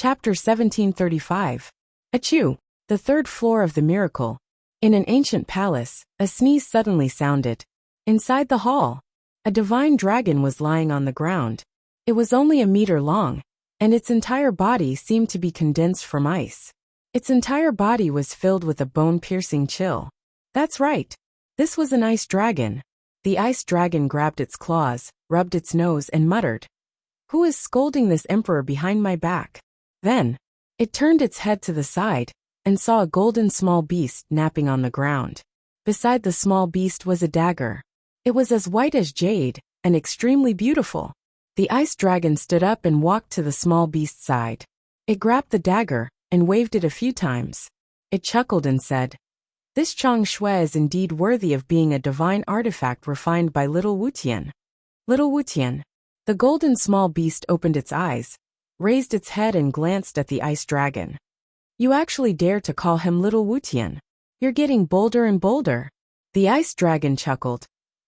Chapter 1735. Achoo! The third floor of the miracle. In an ancient palace, a sneeze suddenly sounded. Inside the hall, a divine dragon was lying on the ground. It was only a meter long, and its entire body seemed to be condensed from ice. Its entire body was filled with a bone-piercing chill. That's right. This was an ice dragon. The ice dragon grabbed its claws, rubbed its nose, and muttered, "Who is scolding this emperor behind my back?" Then, it turned its head to the side and saw a golden small beast napping on the ground. Beside the small beast was a dagger. It was as white as jade and extremely beautiful. The ice dragon stood up and walked to the small beast's side. It grabbed the dagger and waved it a few times. It chuckled and said, "This Chang Shui is indeed worthy of being a divine artifact refined by little Wuxian." Little Wuxian. The golden small beast opened its eyes, raised its head and glanced at the ice dragon. "You actually dare to call him little Wuxian? You're getting bolder and bolder." The ice dragon chuckled.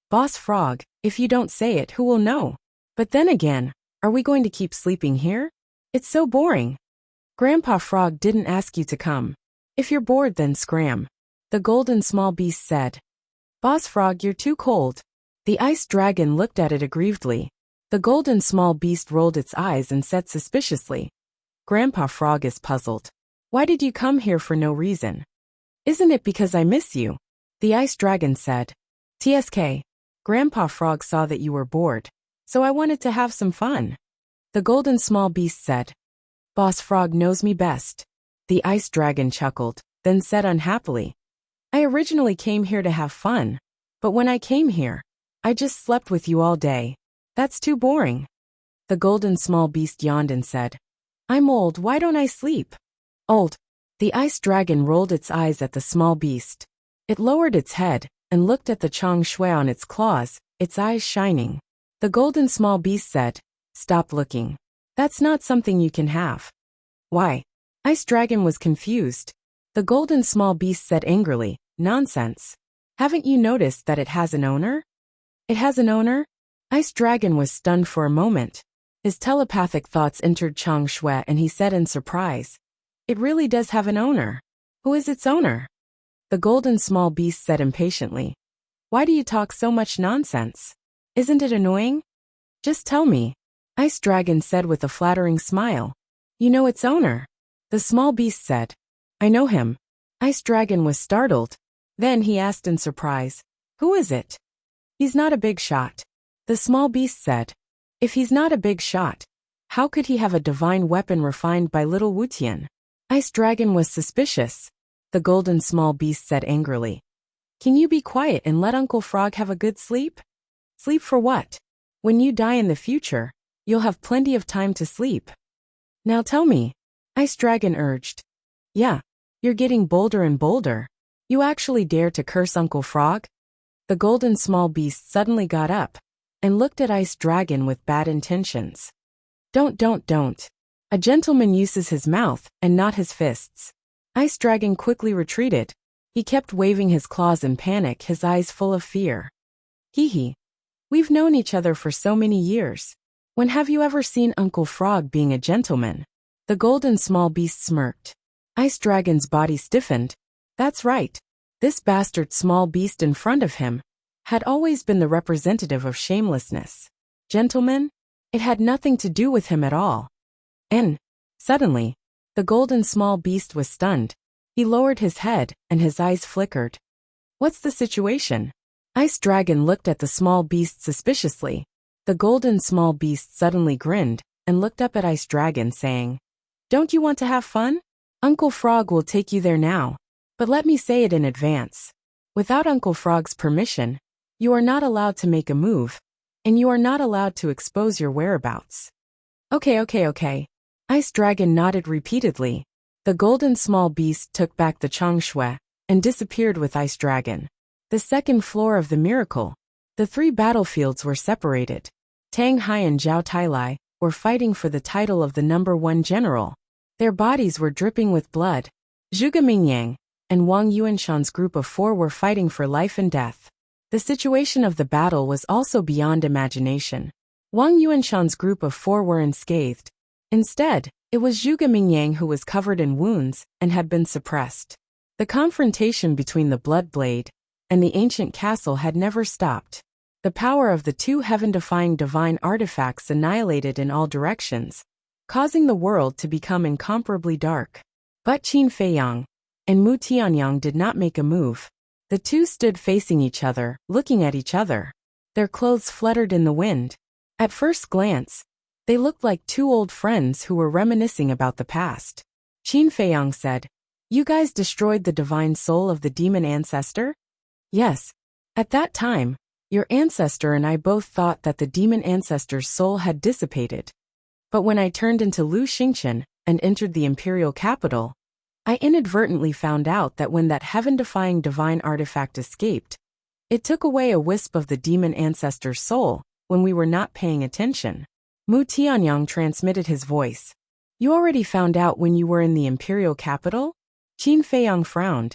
"Boss Frog, if you don't say it, who will know? But then again, are we going to keep sleeping here? It's so boring." "Grandpa Frog didn't ask you to come. If you're bored, then scram," the golden small beast said. "Boss Frog, you're too cold." The ice dragon looked at it aggrievedly. The golden small beast rolled its eyes and said suspiciously, "Grandpa Frog is puzzled. Why did you come here for no reason?" "Isn't it because I miss you?" the ice dragon said. "TSK, Grandpa Frog saw that you were bored, so I wanted to have some fun," the golden small beast said. "Boss Frog knows me best." The ice dragon chuckled, then said unhappily, "I originally came here to have fun, but when I came here, I just slept with you all day. That's too boring." The golden small beast yawned and said, "I'm old, why don't I sleep?" "Old." The ice dragon rolled its eyes at the small beast. It lowered its head and looked at the Chang Shui on its claws, its eyes shining. The golden small beast said, "Stop looking. That's not something you can have." "Why?" Ice dragon was confused. The golden small beast said angrily, "Nonsense. Haven't you noticed that it has an owner?" "It has an owner?" Ice dragon was stunned for a moment. His telepathic thoughts entered Chang Shui and he said in surprise, "It really does have an owner. Who is its owner?" The golden small beast said impatiently, "Why do you talk so much nonsense? Isn't it annoying? Just tell me." Ice dragon said with a flattering smile, "You know its owner." The small beast said, "I know him." Ice dragon was startled. Then he asked in surprise, "Who is it?" "He's not a big shot." The small beast said, "If he's not a big shot, how could he have a divine weapon refined by little Wuxian?" Ice dragon was suspicious. The golden small beast said angrily, "Can you be quiet and let Uncle Frog have a good sleep?" "Sleep for what? When you die in the future, you'll have plenty of time to sleep. Now tell me," Ice dragon urged. "Yeah, you're getting bolder and bolder. You actually dare to curse Uncle Frog?" The golden small beast suddenly got up and looked at Ice dragon with bad intentions. Don't. A gentleman uses his mouth and not his fists." Ice dragon quickly retreated. He kept waving his claws in panic, his eyes full of fear. Hee. We've known each other for so many years. When have you ever seen Uncle Frog being a gentleman?" The golden small beast smirked. Ice dragon's body stiffened. That's right. This bastard small beast in front of him had always been the representative of shamelessness. Gentleman? It had nothing to do with him at all. And, suddenly, the golden small beast was stunned. He lowered his head, and his eyes flickered. "What's the situation?" Ice dragon looked at the small beast suspiciously. The golden small beast suddenly grinned, and looked up at Ice dragon saying, "Don't you want to have fun? Uncle Frog will take you there now. But let me say it in advance. Without Uncle Frog's permission, you are not allowed to make a move, and you are not allowed to expose your whereabouts." Okay. Ice dragon nodded repeatedly. The golden small beast took back the Chang Shui and disappeared with Ice dragon. The second floor of the miracle. The three battlefields were separated. Tang Hai and Zhao Tailai were fighting for the title of the #1 general. Their bodies were dripping with blood. Zhuge Mingyang and Wang Yuanshan's group of 4 were fighting for life and death. The situation of the battle was also beyond imagination. Wang Yuanshan's group of 4 were unscathed. Instead, It was Zhuge Mingyang who was covered in wounds and had been suppressed. The confrontation between the Blood Blade and the ancient castle had never stopped. The power of the two heaven-defying divine artifacts annihilated in all directions, causing the world to become incomparably dark. But Qin Feiyang and Mu Tianyang did not make a move. The two stood facing each other, looking at each other. Their clothes fluttered in the wind. At first glance, they looked like two old friends who were reminiscing about the past. Qin Feiyang said, "You guys destroyed the divine soul of the demon ancestor?" "Yes. At that time, your ancestor and I both thought that the demon ancestor's soul had dissipated. But when I turned into Lu Xingqian and entered the imperial capital, I inadvertently found out that when that heaven-defying divine artifact escaped, it took away a wisp of the demon ancestor's soul when we were not paying attention." Mu Tianyang transmitted his voice. "You already found out when you were in the imperial capital?" Qin Feiyang frowned.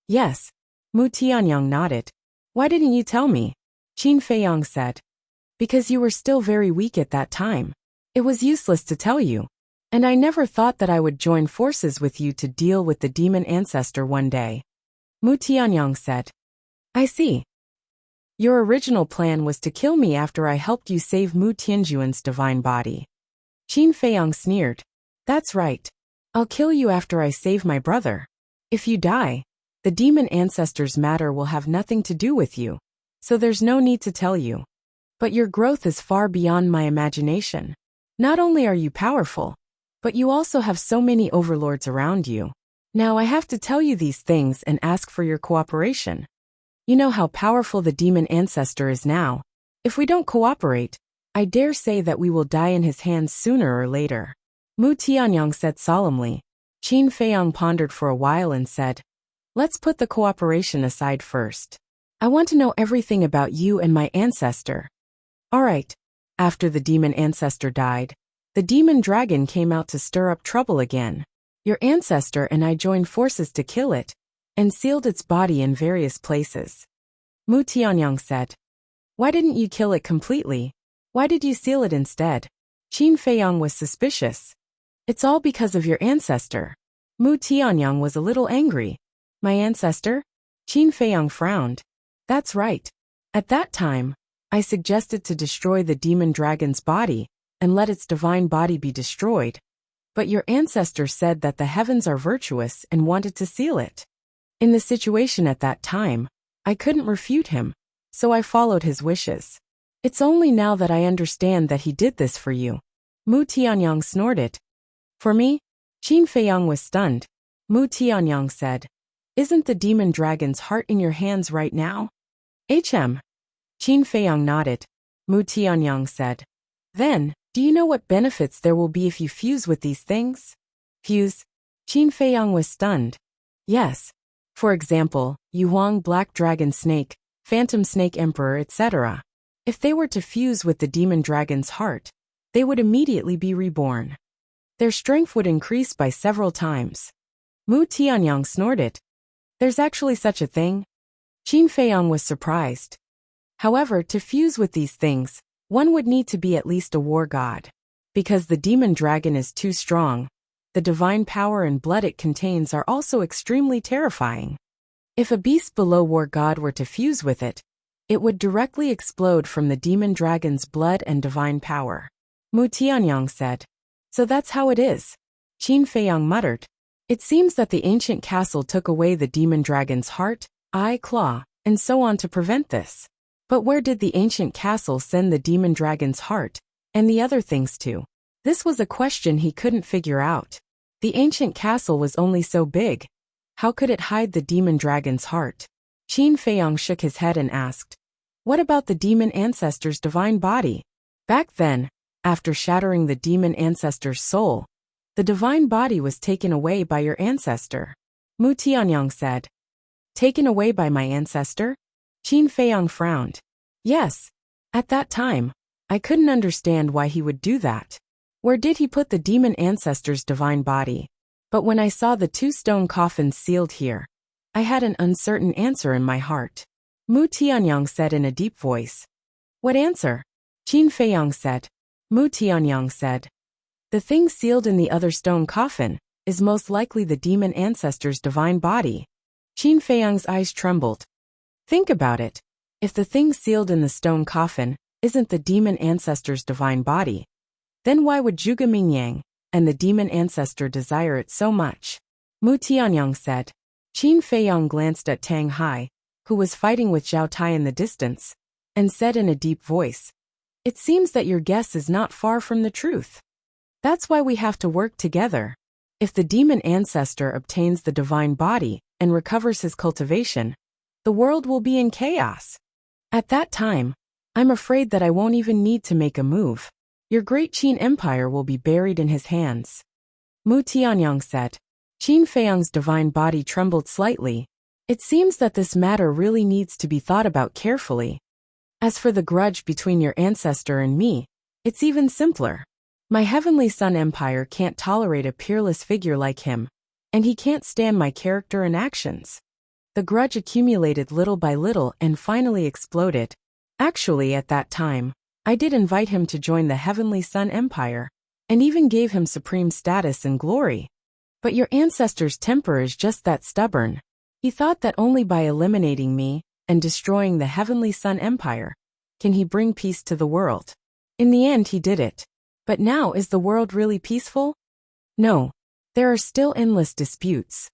"Yes." Mu Tianyang nodded. "Why didn't you tell me?" Qin Feiyang said. "Because you were still very weak at that time. It was useless to tell you. And I never thought that I would join forces with you to deal with the demon ancestor one day." Mu Tianyang said. "I see. Your original plan was to kill me after I helped you save Mu Tianjuan's divine body." Qin Feiyang sneered. "That's right. I'll kill you after I save my brother. If you die, the demon ancestor's matter will have nothing to do with you, so there's no need to tell you. But your growth is far beyond my imagination. Not only are you powerful, but you also have so many overlords around you. Now I have to tell you these things and ask for your cooperation. You know how powerful the demon ancestor is now. If we don't cooperate, I dare say that we will die in his hands sooner or later." Mu Tianyang said solemnly. Qin Feiyang pondered for a while and said, "Let's put the cooperation aside first. I want to know everything about you and my ancestor." "All right." After the demon ancestor died, the demon dragon came out to stir up trouble again. Your ancestor and I joined forces to kill it, and sealed its body in various places. Mu Tianyang said, "Why didn't you kill it completely? Why did you seal it instead?" Qin Feiyang was suspicious. "It's all because of your ancestor." Mu Tianyang was a little angry. "My ancestor?" Qin Feiyang frowned. "That's right. At that time, I suggested to destroy the demon dragon's body and let its divine body be destroyed. But your ancestor said that the heavens are virtuous and wanted to seal it. In the situation at that time, I couldn't refute him, so I followed his wishes. It's only now that I understand that he did this for you." Mu Tianyang snorted. "For me?" Qin Feiyang was stunned. Mu Tianyang said, "Isn't the demon dragon's heart in your hands right now?" "HM." Qin Feiyang nodded. Mu Tianyang said, "Then, do you know what benefits there will be if you fuse with these things?" "Fuse?" Qin Feiyang was stunned. "Yes. For example, Yuhuang Black Dragon Snake, Phantom Snake Emperor, etc. If they were to fuse with the demon dragon's heart, they would immediately be reborn. Their strength would increase by several times." Mu Tianyang snorted. "There's actually such a thing?" Qin Feiyang was surprised. "However, to fuse with these things, one would need to be at least a war god. Because the demon dragon is too strong, the divine power and blood it contains are also extremely terrifying. If a beast below war god were to fuse with it, it would directly explode from the demon dragon's blood and divine power." Mu Tianyang said. "So that's how it is." Qin Feiyang muttered. "It seems that the ancient castle took away the demon dragon's heart, eye, claw, and so on to prevent this. But where did the ancient castle send the demon dragon's heart, and the other things to? This was a question he couldn't figure out. The ancient castle was only so big. How could it hide the demon dragon's heart?" Qin Feiyang shook his head and asked, "What about the demon ancestor's divine body? Back then, after shattering the demon ancestor's soul, the divine body was taken away by your ancestor." Mu Tianyang said. "Taken away by my ancestor?" Qin Feiyang frowned. "Yes. At that time, I couldn't understand why he would do that. Where did he put the demon ancestor's divine body? But when I saw the two stone coffins sealed here, I had an uncertain answer in my heart." Mu Tianyang said in a deep voice. "What answer?" Qin Feiyang said. Mu Tianyang said, The thing sealed in the other stone coffin is most likely the demon ancestor's divine body. Qin Feiyang's eyes trembled. Think about it. If the thing sealed in the stone coffin isn't the demon ancestor's divine body, then why would Zhuge Mingyang and the demon ancestor desire it so much? Mu Tianyang said. Qin Feiyang glanced at Tang Hai, who was fighting with Zhao Tai in the distance, and said in a deep voice, "It seems that your guess is not far from the truth. That's why we have to work together. If the demon ancestor obtains the divine body and recovers his cultivation, the world will be in chaos. At that time, I'm afraid that I won't even need to make a move. Your great Qin Empire will be buried in his hands." Mu Tianyang said. Qin Feiyang's divine body trembled slightly. It seems that this matter really needs to be thought about carefully. As for the grudge between your ancestor and me, it's even simpler. My Heavenly Sun Empire can't tolerate a peerless figure like him, and he can't stand my character and actions. The grudge accumulated little by little and finally exploded. Actually, at that time, I did invite him to join the Heavenly Sun Empire, and even gave him supreme status and glory. But your ancestor's temper is just that stubborn. He thought that only by eliminating me and destroying the Heavenly Sun Empire can he bring peace to the world. In the end, he did it. But now, is the world really peaceful? No. There are still endless disputes.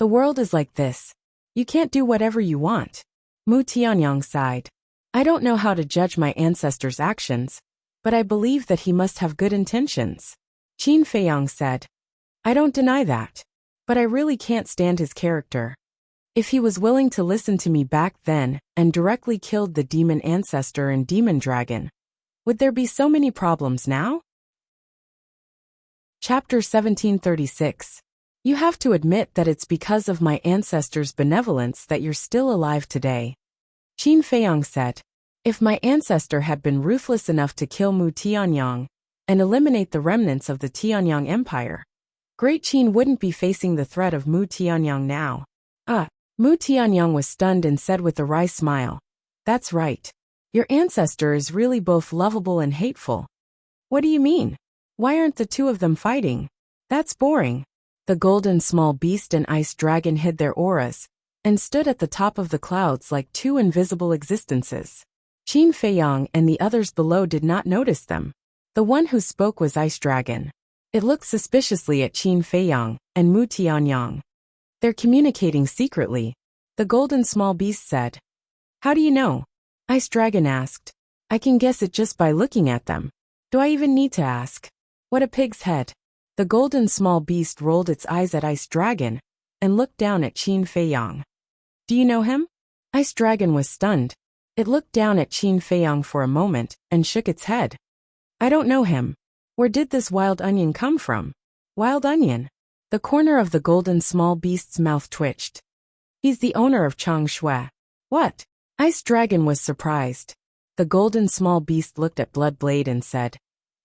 The world is like this. You can't do whatever you want. Mu Tianyang sighed. I don't know how to judge my ancestor's actions, but I believe that he must have good intentions. Qin Feiyang said. I don't deny that. But I really can't stand his character. If he was willing to listen to me back then and directly killed the demon ancestor and demon dragon, would there be so many problems now? Chapter 1736. You have to admit that it's because of my ancestor's benevolence that you're still alive today. Qin Feiyang said. If my ancestor had been ruthless enough to kill Mu Tianyang and eliminate the remnants of the Tianyang Empire, Great Qin wouldn't be facing the threat of Mu Tianyang now. Mu Tianyang was stunned and said with a wry smile, That's right. Your ancestor is really both lovable and hateful. What do you mean? Why aren't the two of them fighting? That's boring. The golden small beast and ice dragon hid their auras and stood at the top of the clouds like two invisible existences. Qin Feiyang and the others below did not notice them. The one who spoke was Ice Dragon. It looked suspiciously at Qin Feiyang and Mu Tianyang. They're communicating secretly, the golden small beast said. How do you know? Ice Dragon asked. I can guess it just by looking at them. Do I even need to ask? What a pig's head. The golden small beast rolled its eyes at Ice Dragon and looked down at Qin Feiyang. Do you know him? Ice Dragon was stunned. It looked down at Qin Feiyang for a moment and shook its head. I don't know him. Where did this wild onion come from? Wild onion? The corner of the golden small beast's mouth twitched. He's the owner of Chang Shui. What? Ice Dragon was surprised. The golden small beast looked at Bloodblade and said,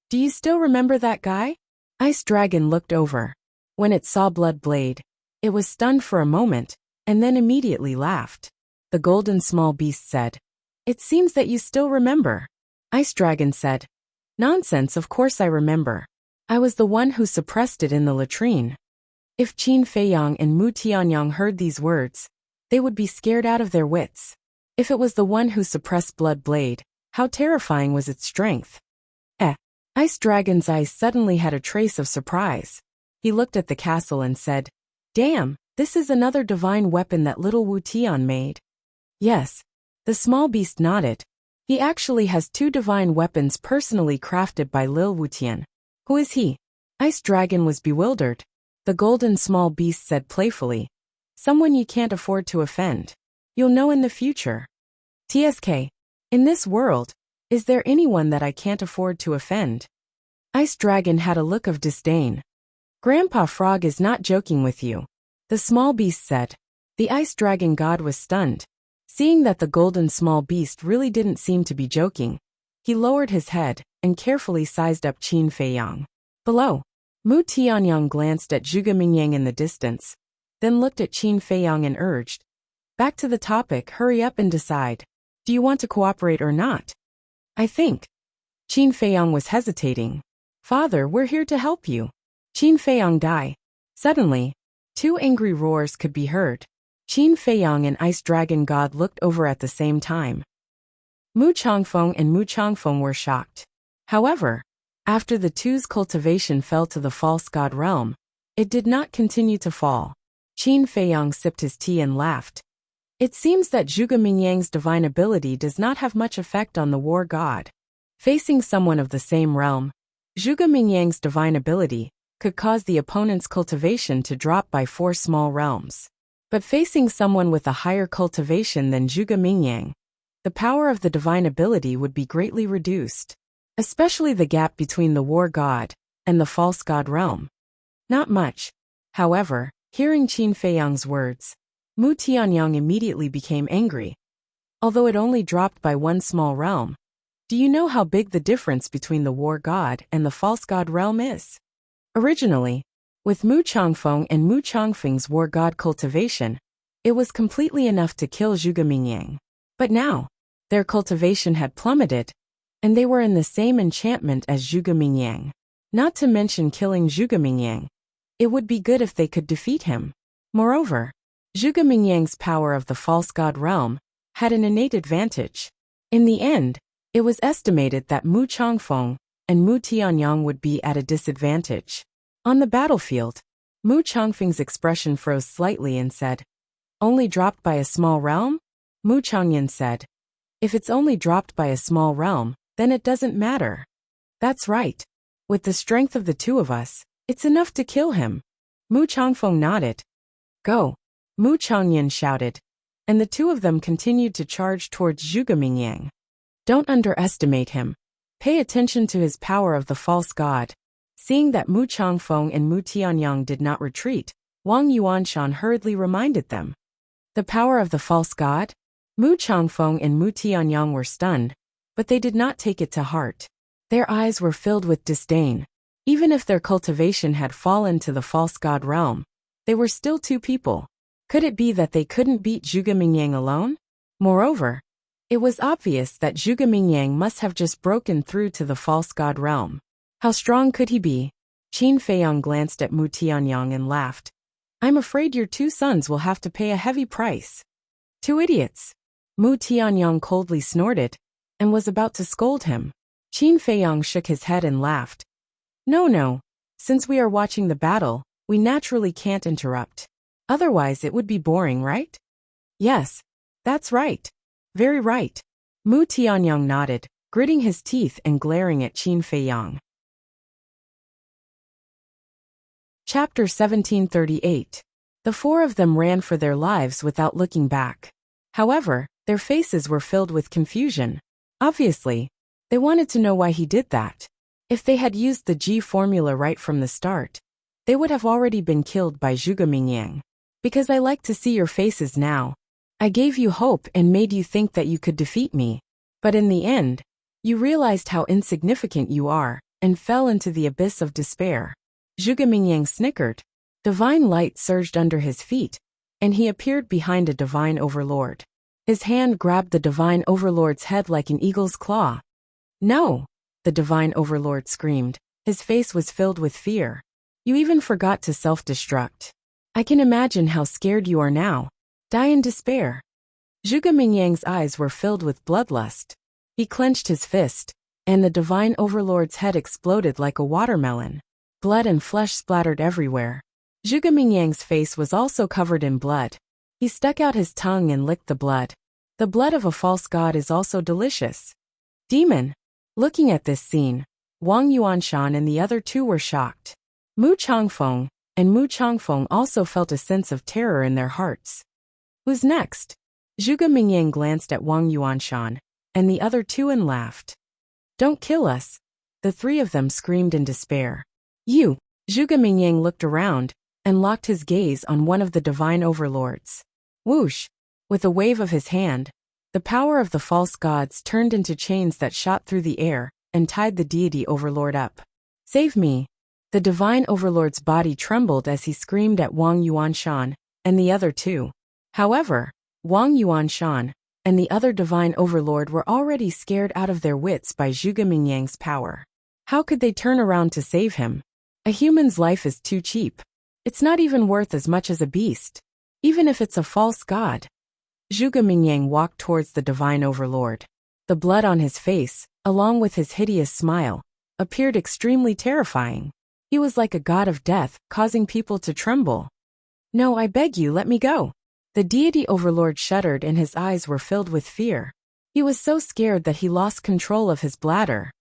Do you still remember that guy? Ice Dragon looked over. When it saw Bloodblade, it was stunned for a moment, and then immediately laughed. The golden small beast said, It seems that you still remember. Ice Dragon said, Nonsense, of course I remember. I was the one who suppressed it in the latrine. If Qin Feiyang and Mu Tianyang heard these words, they would be scared out of their wits. If it was the one who suppressed Bloodblade, how terrifying was its strength? Ice Dragon's eyes suddenly had a trace of surprise. He looked at the castle and said, Damn, this is another divine weapon that little Wu Tian made. Yes. The small beast nodded. He actually has two divine weapons personally crafted by Lil Wutian. Who is he? Ice Dragon was bewildered. The golden small beast said playfully, Someone you can't afford to offend. You'll know in the future. TSK. In this world, is there anyone that I can't afford to offend? Ice Dragon had a look of disdain. Grandpa Frog is not joking with you. The small beast said. The Ice Dragon god was stunned. Seeing that the golden small beast really didn't seem to be joking, he lowered his head and carefully sized up Qin Feiyang. Below, Mu Tianyang glanced at Zhuge Mingyang in the distance, then looked at Qin Feiyang and urged, Back to the topic, hurry up and decide. Do you want to cooperate or not? I think. Qin Feiyang was hesitating. Father, we're here to help you. Qin Feiyang die. Suddenly, two angry roars could be heard. Qin Feiyang and Ice Dragon God looked over at the same time. Mu Changfeng and Mu Changfeng were shocked. However, after the two's cultivation fell to the false god realm, it did not continue to fall. Qin Feiyang sipped his tea and laughed. It seems that Zhuge Mingyang's divine ability does not have much effect on the war god. Facing someone of the same realm, Zhuge Mingyang's divine ability could cause the opponent's cultivation to drop by 4 small realms. But facing someone with a higher cultivation than Zhuge Mingyang, the power of the divine ability would be greatly reduced, especially the gap between the war god and the false god realm. Not much. However, hearing Qin Feiyang's words, Mu Tianyang immediately became angry. Although it only dropped by 1 small realm, do you know how big the difference between the war god and the false god realm is? Originally, with Mu Changfeng and Mu Changfeng's war god cultivation, it was completely enough to kill Zhuge Mingyang. But now, their cultivation had plummeted, and they were in the same enchantment as Zhuge Mingyang. Not to mention killing Zhuge Mingyang, it would be good if they could defeat him. Moreover, Zhuge Mingyang's power of the false god realm had an innate advantage. In the end, it was estimated that Mu Changfeng and Mu Tianyang would be at a disadvantage. On the battlefield, Mu Changfeng's expression froze slightly and said, "Only dropped by a small realm?" Mu Changyan said, "If it's only dropped by a small realm, then it doesn't matter." "That's right. With the strength of the two of us, it's enough to kill him." Mu Changfeng nodded. "Go!" Mu Changyan shouted, and the two of them continued to charge towards Zhuge Mingyang. Don't underestimate him. Pay attention to his power of the false god. Seeing that Mu Changfeng and Mu Tianyang did not retreat, Wang Yuanshan hurriedly reminded them. The power of the false god? Mu Changfeng and Mu Tianyang were stunned, but they did not take it to heart. Their eyes were filled with disdain. Even if their cultivation had fallen to the false god realm, they were still 2 people. Could it be that they couldn't beat Zhuge Mingyang alone? Moreover, it was obvious that Zhuge Mingyang must have just broken through to the false god realm. How strong could he be? Qin Feiyang glanced at Mu Tianyang and laughed. I'm afraid your 2 sons will have to pay a heavy price. 2 idiots. Mu Tianyang coldly snorted and was about to scold him. Qin Feiyang shook his head and laughed. No. Since we are watching the battle, we naturally can't interrupt. Otherwise it would be boring, right? Yes, that's right. Very right. Mu Tianyang nodded, gritting his teeth and glaring at Qin Feiyang. Chapter 1738. The 4 of them ran for their lives without looking back. However, their faces were filled with confusion. Obviously, they wanted to know why he did that. If they had used the G formula right from the start, they would have already been killed by Zhuge Mingyang. Because I like to see your faces now. I gave you hope and made you think that you could defeat me. But in the end, you realized how insignificant you are, and fell into the abyss of despair. Zhuge Mingyang snickered. Divine light surged under his feet, and he appeared behind a divine overlord. His hand grabbed the divine overlord's head like an eagle's claw. No! The divine overlord screamed. His face was filled with fear. You even forgot to self-destruct. I can imagine how scared you are now. Die in despair. Zhuge Mingyang's eyes were filled with bloodlust. He clenched his fist, and the divine overlord's head exploded like a watermelon. Blood and flesh splattered everywhere. Zhuge Mingyang's face was also covered in blood. He stuck out his tongue and licked the blood. The blood of a false god is also delicious. Demon! Looking at this scene, Wang Yuanshan and the other 2 were shocked. Mu Changfeng and Mu Changfeng also felt a sense of terror in their hearts. Who's next? Zhuge Mingyang glanced at Wang Yuanshan and the other 2 and laughed. Don't kill us! The 3 of them screamed in despair. You! Zhuge Mingyang looked around and locked his gaze on one of the divine overlords. Whoosh! With a wave of his hand, the power of the false gods turned into chains that shot through the air and tied the deity overlord up. Save me! The divine overlord's body trembled as he screamed at Wang Yuanshan and the other 2. However, Wang Yuanshan and the other divine overlord were already scared out of their wits by Zhuge Mingyang's power. How could they turn around to save him? A human's life is too cheap. It's not even worth as much as a beast, even if it's a false god. Zhuge Mingyang walked towards the divine overlord. The blood on his face, along with his hideous smile, appeared extremely terrifying. He was like a god of death, causing people to tremble. No, I beg you, let me go. The deity overlord shuddered and his eyes were filled with fear. He was so scared that he lost control of his bladder.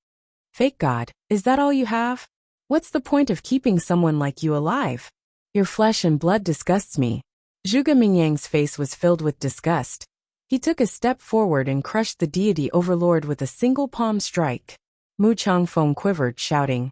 Fake god, is that all you have? What's the point of keeping someone like you alive? Your flesh and blood disgusts me. Zhuge Mingyang's face was filled with disgust. He took a step forward and crushed the deity overlord with a single palm strike. Mu Changfeng quivered, shouting,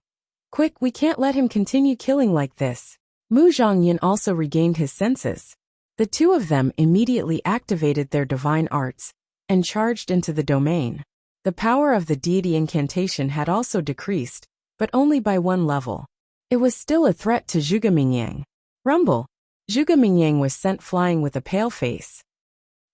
"Quick, we can't let him continue killing like this." Mu Zhongyin also regained his senses. The two of them immediately activated their divine arts and charged into the domain. The power of the deity incantation had also decreased, but only by 1 level. It was still a threat to Zhuge Mingyang. Rumble! Zhuge Mingyang was sent flying with a pale face.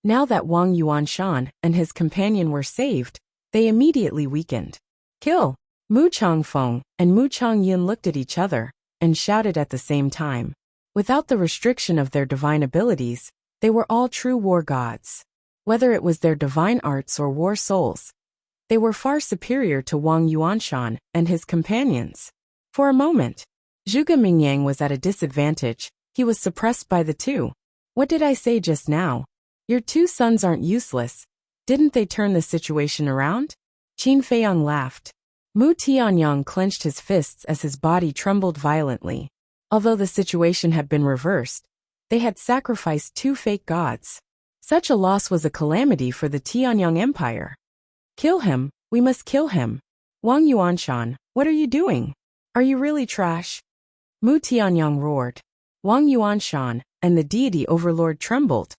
Now that Wang Yuanshan and his companion were saved, they immediately weakened. Kill! Mu Changfeng and Mu Changyin looked at each other and shouted at the same time. Without the restriction of their divine abilities, they were all true war gods. Whether it was their divine arts or war souls, they were far superior to Wang Yuanshan and his companions. For a moment, Zhuge Mingyang was at a disadvantage. He was suppressed by the two. What did I say just now? Your 2 sons aren't useless. Didn't they turn the situation around? Qin Feiyang laughed. Mu Tianyang clenched his fists as his body trembled violently. Although the situation had been reversed, they had sacrificed 2 fake gods. Such a loss was a calamity for the Tianyang Empire. Kill him, we must kill him. Wang Yuanshan, what are you doing? Are you really trash? Mu Tianyang roared. Wang Yuanshan and the deity overlord trembled.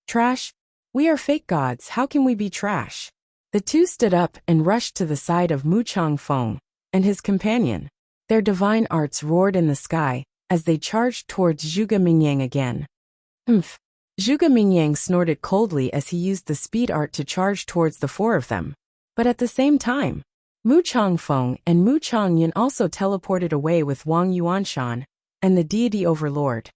Trash? We are fake gods, how can we be trash? The two stood up and rushed to the side of Mu Changfeng and his companion. Their divine arts roared in the sky as they charged towards Zhuge Mingyang again. Humph! Zhuge Mingyang snorted coldly as he used the speed art to charge towards the 4 of them. But at the same time, Mu Changfeng and Mu Changyin also teleported away with Wang Yuanshan and the deity overlord.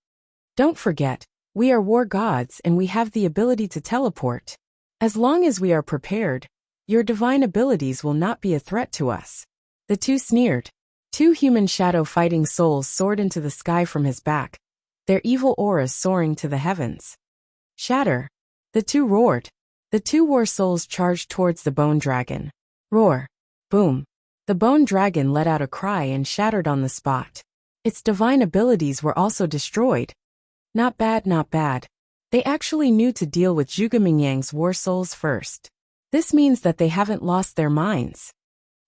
Don't forget, we are war gods and we have the ability to teleport. As long as we are prepared, your divine abilities will not be a threat to us. The two sneered. 2 human shadow fighting souls soared into the sky from his back, their evil auras soaring to the heavens. Shatter! The two roared. The 2 war souls charged towards the bone dragon. Roar! Boom! The bone dragon let out a cry and shattered on the spot. Its divine abilities were also destroyed. Not bad, not bad. They actually knew to deal with Zhuge Mingyang's war souls first. This means that they haven't lost their minds.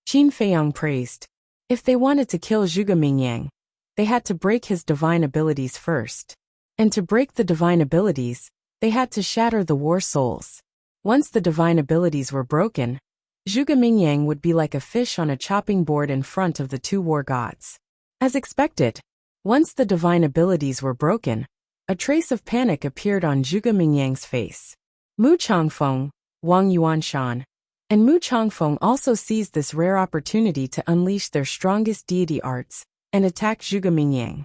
Qin Feiyang praised. If they wanted to kill Zhuge Mingyang, they had to break his divine abilities first. And to break the divine abilities, they had to shatter the war souls. Once the divine abilities were broken, Zhuge Mingyang would be like a fish on a chopping board in front of the 2 war gods. As expected, once the divine abilities were broken, a trace of panic appeared on Zhuge Mingyang's face. Mu Changfeng, Wang Yuanshan, and Mu Changfeng also seized this rare opportunity to unleash their strongest deity arts and attack Zhuge Mingyang.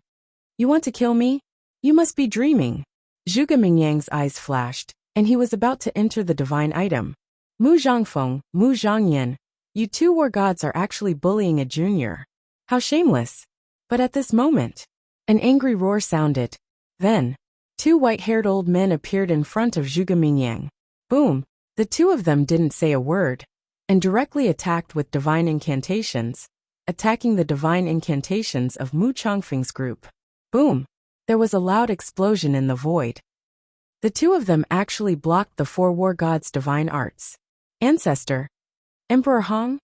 You want to kill me? You must be dreaming. Zhuge Mingyang's eyes flashed, and he was about to enter the divine item. Mu Zhangfeng, Mu Zhongyin, you 2 war gods are actually bullying a junior. How shameless. But at this moment, an angry roar sounded. Then, 2 white-haired old men appeared in front of Zhuge Mingyang. Boom! The 2 of them didn't say a word, and directly attacked with divine incantations, attacking the divine incantations of Mu Changfeng's group. Boom! There was a loud explosion in the void. The 2 of them actually blocked the 4 war gods' divine arts. Ancestor? Emperor Hong?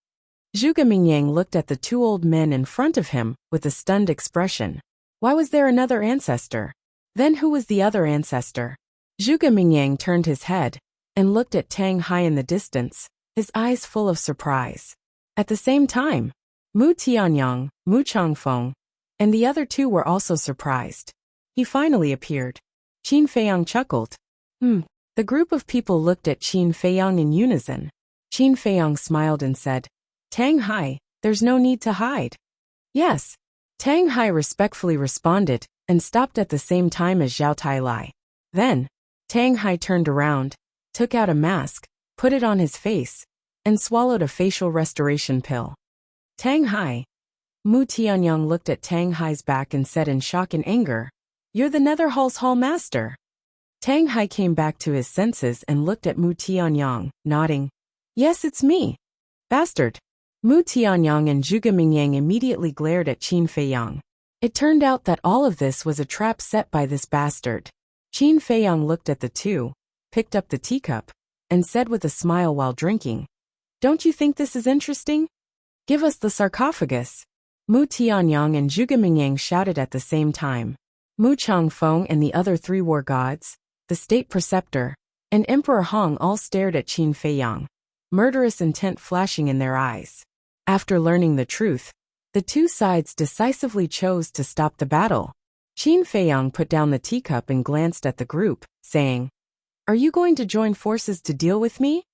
Zhuge Mingyang looked at the 2 old men in front of him with a stunned expression. Why was there another ancestor? Then who was the other ancestor? Zhuge Mingyang turned his head and looked at Tang Hai in the distance, his eyes full of surprise. At the same time, Mu Tianyang, Mu Changfeng, and the other 2 were also surprised. He finally appeared. Qin Feiyang chuckled. The group of people looked at Qin Feiyang in unison. Qin Feiyang smiled and said, Tang Hai, There's no need to hide. Yes. Tang Hai respectfully responded and stopped at the same time as Zhao Tai. Then, Tang Hai turned around, took out a mask, put it on his face, and swallowed a facial restoration pill. Tang Hai. Mu Tianyang looked at Tang Hai's back and said in shock and anger, "You're the Netherhall's hall master." Tang Hai came back to his senses and looked at Mu Tianyang, nodding. "Yes, it's me." "Bastard." Mu Tianyang and Zhuge Mingyang immediately glared at Qin Feiyang. It turned out that all of this was a trap set by this bastard. Qin Feiyang looked at the two, picked up the teacup, and said with a smile while drinking, "Don't you think this is interesting? Give us the sarcophagus." Mu Tianyang and Zhuge Mingyang shouted at the same time. Mu Changfeng and the other three war gods, the state preceptor, and Emperor Hong all stared at Qin Feiyang, murderous intent flashing in their eyes. After learning the truth, the two sides decisively chose to stop the battle. Qin Feiyang put down the teacup and glanced at the group, saying, "Are you going to join forces to deal with me?"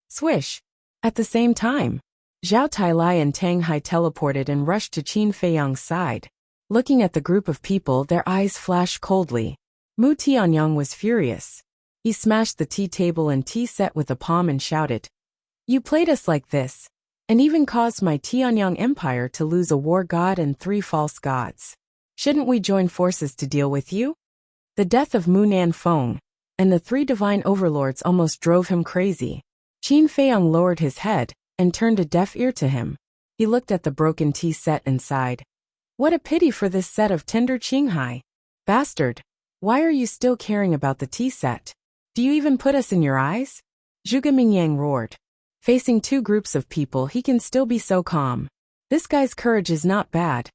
Swish. At the same time, Zhao Tai and Tang Hai teleported and rushed to Qin Feiyang's side. Looking at the group of people, their eyes flashed coldly. Mu Tianyang was furious. He smashed the tea table and tea set with a palm and shouted, "You played us like this, and even caused my Tianyang Empire to lose a war god and 3 false gods. Shouldn't we join forces to deal with you?" The death of Mu Nanfeng and the 3 divine overlords almost drove him crazy. Qin Feiyang lowered his head and turned a deaf ear to him. He looked at the broken tea set and sighed. "What a pity for this set of tender Qinghai. Bastard, why are you still caring about the tea set? Do you even put us in your eyes?" Zhuge Mingyang roared. Facing 2 groups of people, he can still be so calm. This guy's courage is not bad.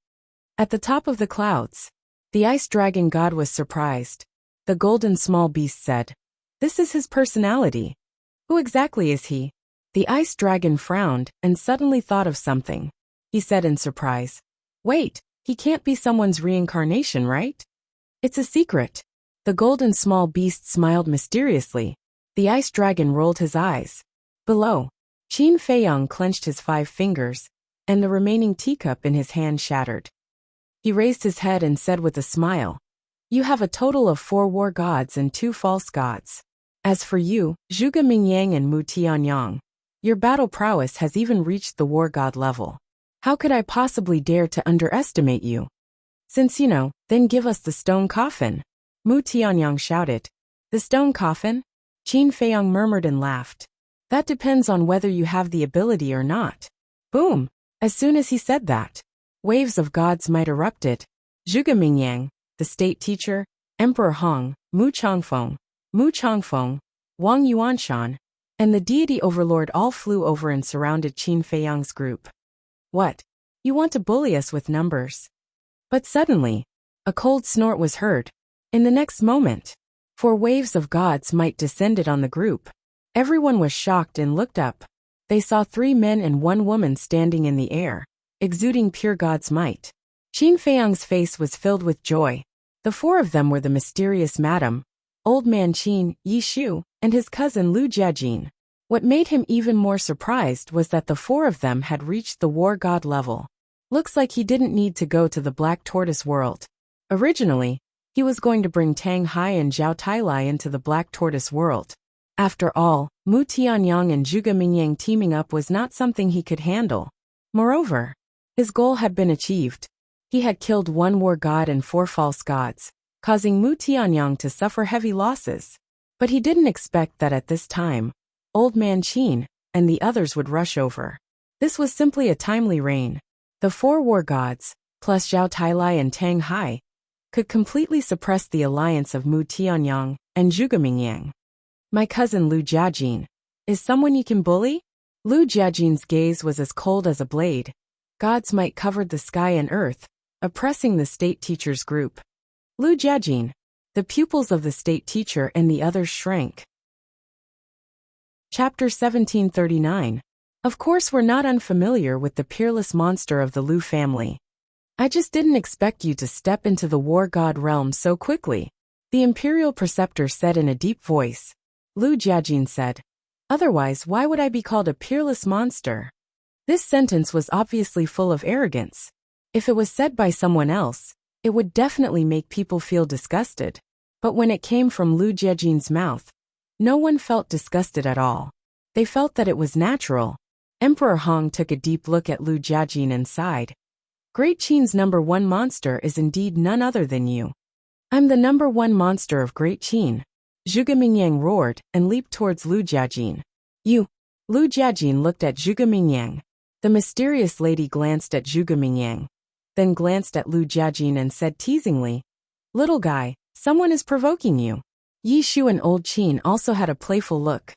At the top of the clouds, the ice dragon god was surprised. The golden small beast said, "This is his personality. Who exactly is he?" The ice dragon frowned and suddenly thought of something. He said in surprise, "Wait, he can't be someone's reincarnation, right? It's a secret." The golden small beast smiled mysteriously. The ice dragon rolled his eyes. Below, Qin Feiyang clenched his 5 fingers, and the remaining teacup in his hand shattered. He raised his head and said with a smile, "You have a total of 4 war gods and 2 false gods. As for you, Zhuge Mingyang and Mu Tianyang, your battle prowess has even reached the war god level. How could I possibly dare to underestimate you? Since you know, then give us the stone coffin." Mu Tianyang shouted. "The stone coffin?" Qin Feiyang murmured and laughed. "That depends on whether you have the ability or not." Boom! As soon as he said that, waves of God's might erupted. Zhuge Mingyang, the state teacher, Emperor Hong, Mu Changfeng, Wang Yuanshan, and the deity overlord all flew over and surrounded Qin Feiyang's group. "What? You want to bully us with numbers?" But suddenly, a cold snort was heard. In the next moment, 4 waves of God's might descended on the group. Everyone was shocked and looked up. They saw 3 men and 1 woman standing in the air, exuding pure God's might. Qin Feiyang's face was filled with joy. The 4 of them were the mysterious Madam, Old Man Qin, Yi Shu, and his cousin Lu Jiajin. What made him even more surprised was that the 4 of them had reached the war god level. Looks like he didn't need to go to the Black Tortoise world. Originally, he was going to bring Tang Hai and Zhao Tai into the Black Tortoise world. After all, Mu Tianyang and Zhuge Mingyang teaming up was not something he could handle. Moreover, his goal had been achieved. He had killed 1 war god and 4 false gods, causing Mu Tianyang to suffer heavy losses. But he didn't expect that at this time, Old Man Qin and the others would rush over. This was simply a timely reign. The 4 war gods, plus Zhao Tai and Tang Hai, could completely suppress the alliance of Mu Tianyang and Zhuge Mingyang. "My cousin Lu Jiajin, is someone you can bully?" Lu Jiajin's gaze was as cold as a blade. God's might covered the sky and earth, oppressing the state teacher's group. Lu Jiajin, the pupils of the state teacher and the others shrank. Chapter 1739. Of course we're not unfamiliar with the peerless monster of the Lu family. I just didn't expect you to step into the war god realm so quickly, the imperial preceptor said in a deep voice. Lu Jiajin said, "Otherwise, why would I be called a peerless monster?" This sentence was obviously full of arrogance. If it was said by someone else, it would definitely make people feel disgusted. But when it came from Lu Jiejin's mouth, no one felt disgusted at all. They felt that it was natural. Emperor Hong took a deep look at Lu Jiejin and sighed. Great Qin's #1 monster is indeed none other than you. I'm the #1 monster of Great Qin. Zhuge Mingyang roared and leaped towards Lu Jiejin. You. Lu Jiejin looked at Zhuge Mingyang. The mysterious lady glanced at Zhuge Mingyang, then glanced at Lu Jiejin and said teasingly, Little guy, someone is provoking you. Yi Shu and Old Qin also had a playful look.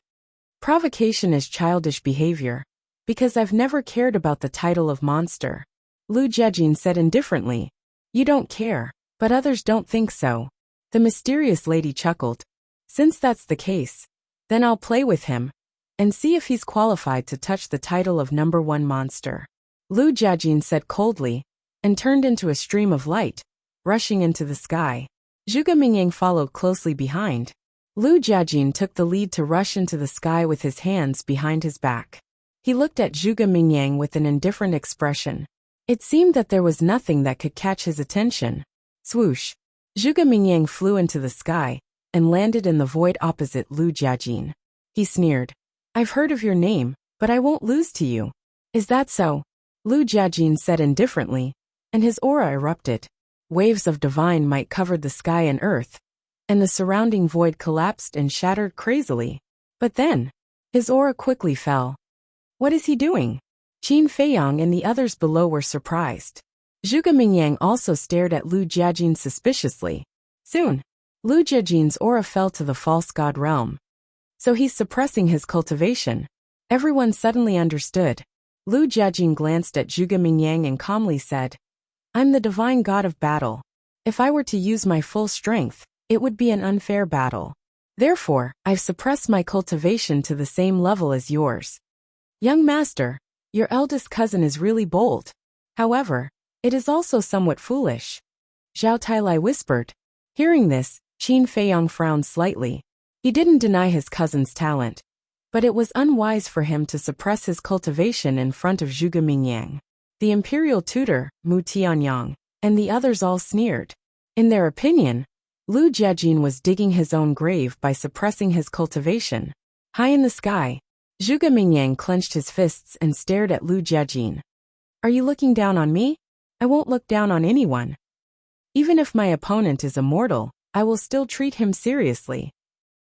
Provocation is childish behavior. Because I've never cared about the title of monster. Lu Jiejin said indifferently. You don't care, but others don't think so. The mysterious lady chuckled. Since that's the case, then I'll play with him and see if he's qualified to touch the title of #1 monster. Lu Jiejin said coldly and turned into a stream of light, rushing into the sky. Zhuge Mingyang followed closely behind. Lu Jiejin took the lead to rush into the sky with his hands behind his back. He looked at Zhuge Mingyang with an indifferent expression. It seemed that there was nothing that could catch his attention. Swoosh! Zhuge Mingyang flew into the sky and landed in the void opposite Lu Jiejin. He sneered. I've heard of your name, but I won't lose to you. Is that so? Lu Jiejin said indifferently, and his aura erupted. Waves of divine might covered the sky and earth, and the surrounding void collapsed and shattered crazily. But then, his aura quickly fell. What is he doing? Qin Feiyang and the others below were surprised. Zhuge Mingyang also stared at Lu Jiejin suspiciously. Soon, Lu Jiejin's aura fell to the false god realm. So he's suppressing his cultivation. Everyone suddenly understood. Lu Jiejin glanced at Zhuge Mingyang and calmly said, I'm the divine god of battle. If I were to use my full strength, it would be an unfair battle. Therefore, I've suppressed my cultivation to the same level as yours. Young master, your eldest cousin is really bold. However, it is also somewhat foolish. Zhao Tailai whispered. Hearing this, Qin Feiyang frowned slightly. He didn't deny his cousin's talent, but it was unwise for him to suppress his cultivation in front of Zhuge Mingyang. The imperial tutor, Mu Tianyang, and the others all sneered. In their opinion, Lu Jiejin was digging his own grave by suppressing his cultivation. High in the sky, Zhuge Mingyang clenched his fists and stared at Lu Jiejin. Are you looking down on me? I won't look down on anyone. Even if my opponent is immortal, I will still treat him seriously.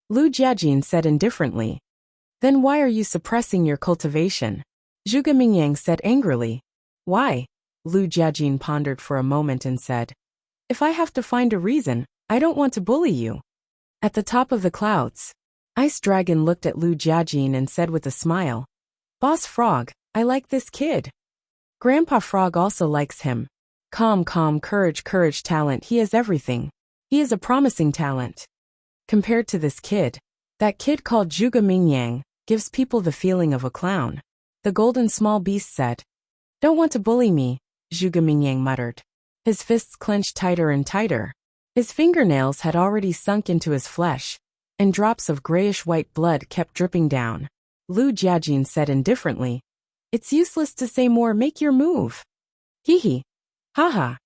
Lu Jiejin said indifferently. Then why are you suppressing your cultivation? Zhuge Mingyang said angrily. Why? Lu Jiejin pondered for a moment and said. If I have to find a reason, I don't want to bully you. At the top of the clouds, Ice Dragon looked at Lu Jiejin and said with a smile. Boss Frog, I like this kid. Grandpa Frog also likes him. Calm, courage, talent, he has everything. He is a promising talent. Compared to this kid, that kid called Zhuge Mingyang gives people the feeling of a clown. The golden small beast said. Don't want to bully me, Zhuge Mingyang muttered. His fists clenched tighter and tighter. His fingernails had already sunk into his flesh, and drops of grayish-white blood kept dripping down. Lu Jiejin said indifferently. It's useless to say more, make your move. Hee. Haha.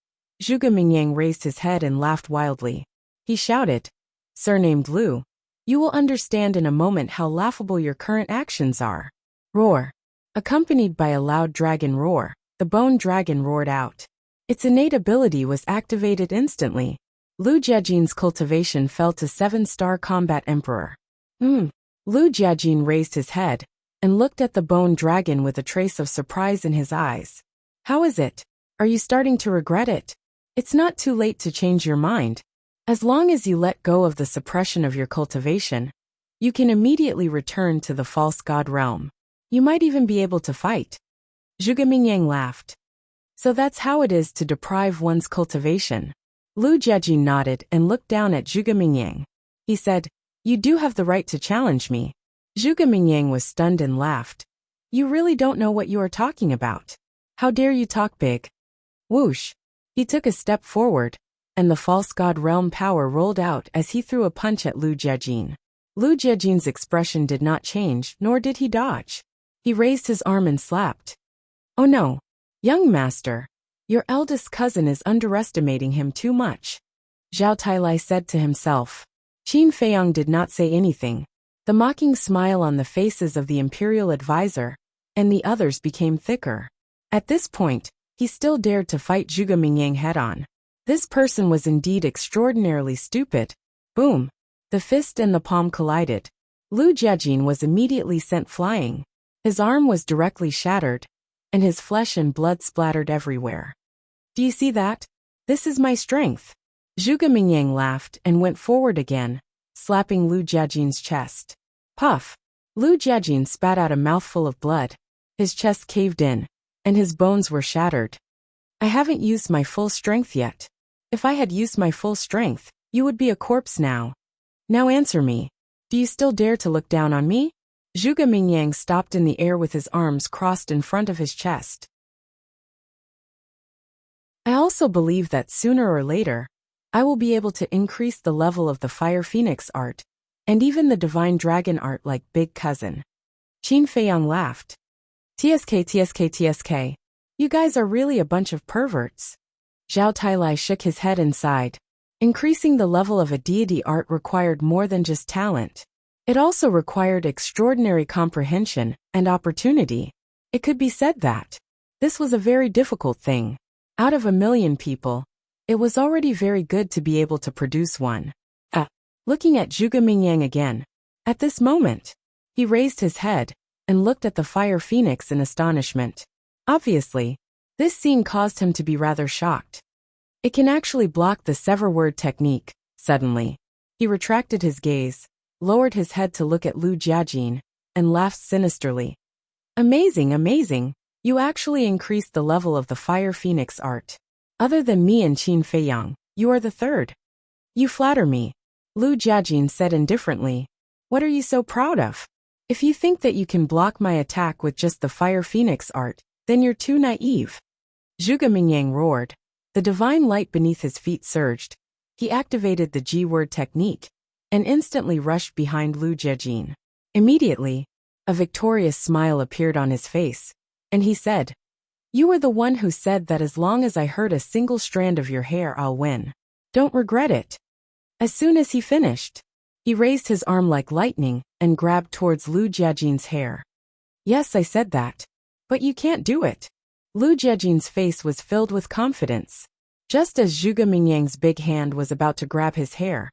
Zhuge Mingyang raised his head and laughed wildly. He shouted. Surnamed Lu. You will understand in a moment how laughable your current actions are. Roar. Accompanied by a loud dragon roar, the bone dragon roared out. Its innate ability was activated instantly. Lu Jiejin's cultivation fell to 7-star combat emperor. Lu Jiejin raised his head and looked at the bone dragon with a trace of surprise in his eyes. How is it? Are you starting to regret it? It's not too late to change your mind. As long as you let go of the suppression of your cultivation, you can immediately return to the false god realm. You might even be able to fight. Zhuge Mingyang laughed. So that's how it is to deprive one's cultivation. Lu Jiejin nodded and looked down at Zhuge Mingyang. He said, You do have the right to challenge me. Zhuge Mingyang was stunned and laughed. You really don't know what you are talking about. How dare you talk big? Whoosh. He took a step forward, and the false god realm power rolled out as he threw a punch at Lu Jiejin. Lu Jiejin's expression did not change, nor did he dodge. He raised his arm and slapped. Oh no, young master. Your eldest cousin is underestimating him too much, Zhao Tailai said to himself. Qin Feiyang did not say anything. The mocking smile on the faces of the imperial advisor and the others became thicker. At this point, he still dared to fight Zhuge Mingyang head-on. This person was indeed extraordinarily stupid. Boom! The fist and the palm collided. Lu Jiajin was immediately sent flying. His arm was directly shattered, and his flesh and blood splattered everywhere. Do you see that? This is my strength. Zhuge Mingyang laughed and went forward again, slapping Lu Jiajin's chest. Puff! Lu Jiajin spat out a mouthful of blood. His chest caved in, and his bones were shattered. I haven't used my full strength yet. If I had used my full strength, you would be a corpse now. Now answer me. Do you still dare to look down on me? Zhuge Mingyang stopped in the air with his arms crossed in front of his chest. I also believe that sooner or later, I will be able to increase the level of the Fire Phoenix art, and even the Divine Dragon art like Big Cousin. Qin Feiyang laughed. TSK. You guys are really a bunch of perverts. Zhao Tailai shook his head and sighed. Increasing the level of a deity art required more than just talent. It also required extraordinary comprehension and opportunity. It could be said that this was a very difficult thing. Out of 1,000,000 people, it was already very good to be able to produce one. Looking at Zhuge Mingyang again. At this moment, he raised his head and looked at the Fire Phoenix in astonishment. Obviously, this scene caused him to be rather shocked. It can actually block the sever word technique. Suddenly, he retracted his gaze, lowered his head to look at Lu Jiajin, and laughed sinisterly. Amazing. You actually increased the level of the Fire Phoenix art. Other than me and Qin Feiyang, you are the third. You flatter me, Lu Jiajin said indifferently. What are you so proud of? If you think that you can block my attack with just the Fire Phoenix art, then you're too naive. Zhuge Mingyang roared. The divine light beneath his feet surged. He activated the G-word technique and instantly rushed behind Lu Jiajin. Immediately, a victorious smile appeared on his face, and he said, You were the one who said that as long as I hurt a single strand of your hair I'll win. Don't regret it. As soon as he finished, he raised his arm like lightning and grabbed towards Lu Jiajin's hair. Yes, I said that. But you can't do it. Lu Jiajin's face was filled with confidence. Just as Zhuge Mingyang's big hand was about to grab his hair,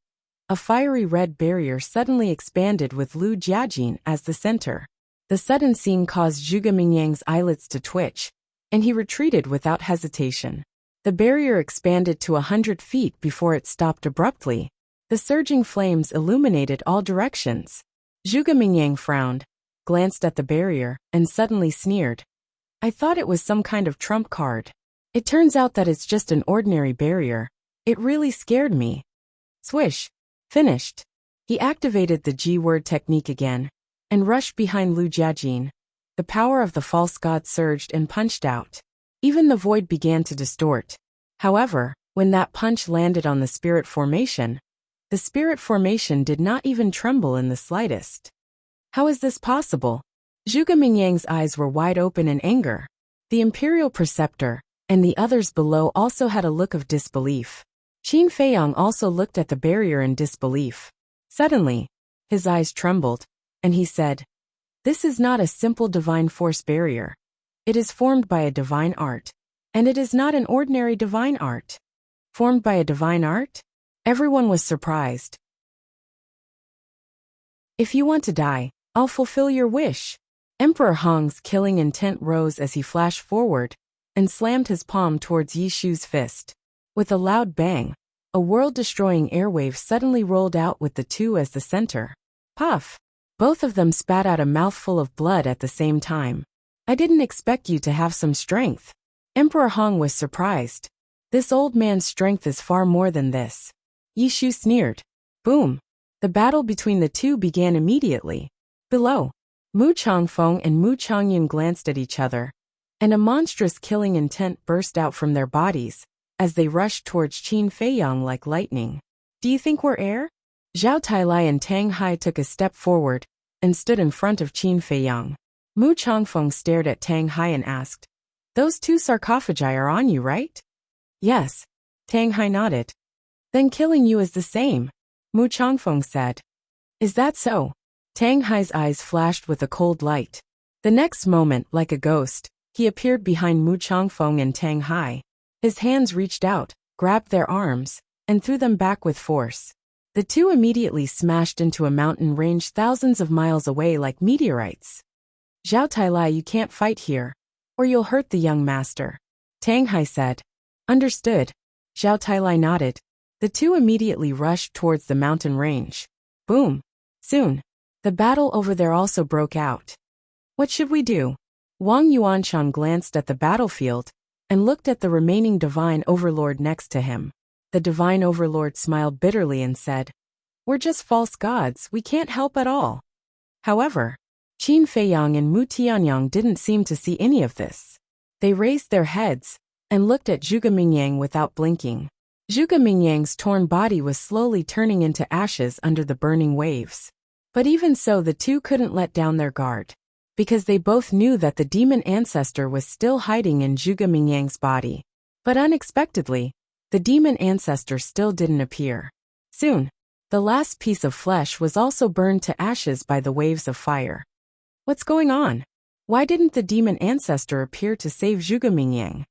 a fiery red barrier suddenly expanded with Lu Jiajin as the center. The sudden scene caused Zhuge Mingyang's eyelids to twitch, and he retreated without hesitation. The barrier expanded to 100 feet before it stopped abruptly. The surging flames illuminated all directions. Zhuge Mingyang frowned, glanced at the barrier, and suddenly sneered. I thought it was some kind of trump card. It turns out that it's just an ordinary barrier. It really scared me. Swish. Finished. He activated the G-word technique again and rushed behind Lu Jiajin. The power of the false god surged and punched out. Even the void began to distort. However, when that punch landed on the spirit formation did not even tremble in the slightest. How is this possible? Zhuge Mingyang's eyes were wide open in anger. The Imperial Preceptor and the others below also had a look of disbelief. Qin Feiyang also looked at the barrier in disbelief. Suddenly, his eyes trembled, and he said, This is not a simple divine force barrier. It is formed by a divine art. And it is not an ordinary divine art. Formed by a divine art? Everyone was surprised. If you want to die, I'll fulfill your wish. Emperor Hong's killing intent rose as he flashed forward and slammed his palm towards Yi Shu's fist. With a loud bang, a world-destroying airwave suddenly rolled out with the two as the center. Puff! Both of them spat out a mouthful of blood at the same time. I didn't expect you to have some strength. Emperor Hong was surprised. This old man's strength is far more than this. Yi Shu sneered. Boom! The battle between the two began immediately. Below, Mu Changfeng and Mu Changyun glanced at each other, and a monstrous killing intent burst out from their bodies as they rushed towards Qin Feiyang like lightning. Do you think we're air? Zhao Tailai and Tang Hai took a step forward and stood in front of Qin Feiyang. Mu Changfeng stared at Tang Hai and asked, Those two sarcophagi are on you, right? Yes. Tang Hai nodded. Then killing you is the same, Mu Changfeng said. Is that so? Tang Hai's eyes flashed with a cold light. The next moment, like a ghost, he appeared behind Mu Changfeng and Tang Hai. His hands reached out, grabbed their arms, and threw them back with force. The two immediately smashed into a mountain range thousands of miles away like meteorites. Zhao Tailai, you can't fight here, or you'll hurt the young master, Tang Hai said. Understood. Zhao Tailai nodded. The two immediately rushed towards the mountain range. Boom. Soon, the battle over there also broke out. What should we do? Wang Yuanshan glanced at the battlefield and looked at the remaining divine overlord next to him. The divine overlord smiled bitterly and said, We're just false gods, we can't help at all. However, Qin Feiyang and Mu Tianyang didn't seem to see any of this. They raised their heads and looked at Zhuge Mingyang without blinking. Zhuge Mingyang's torn body was slowly turning into ashes under the burning waves. But even so, the two couldn't let down their guard, because they both knew that the demon ancestor was still hiding in Zhuge Mingyang's body. But unexpectedly, the demon ancestor still didn't appear. Soon, the last piece of flesh was also burned to ashes by the waves of fire. What's going on? Why didn't the demon ancestor appear to save Zhuge Mingyang?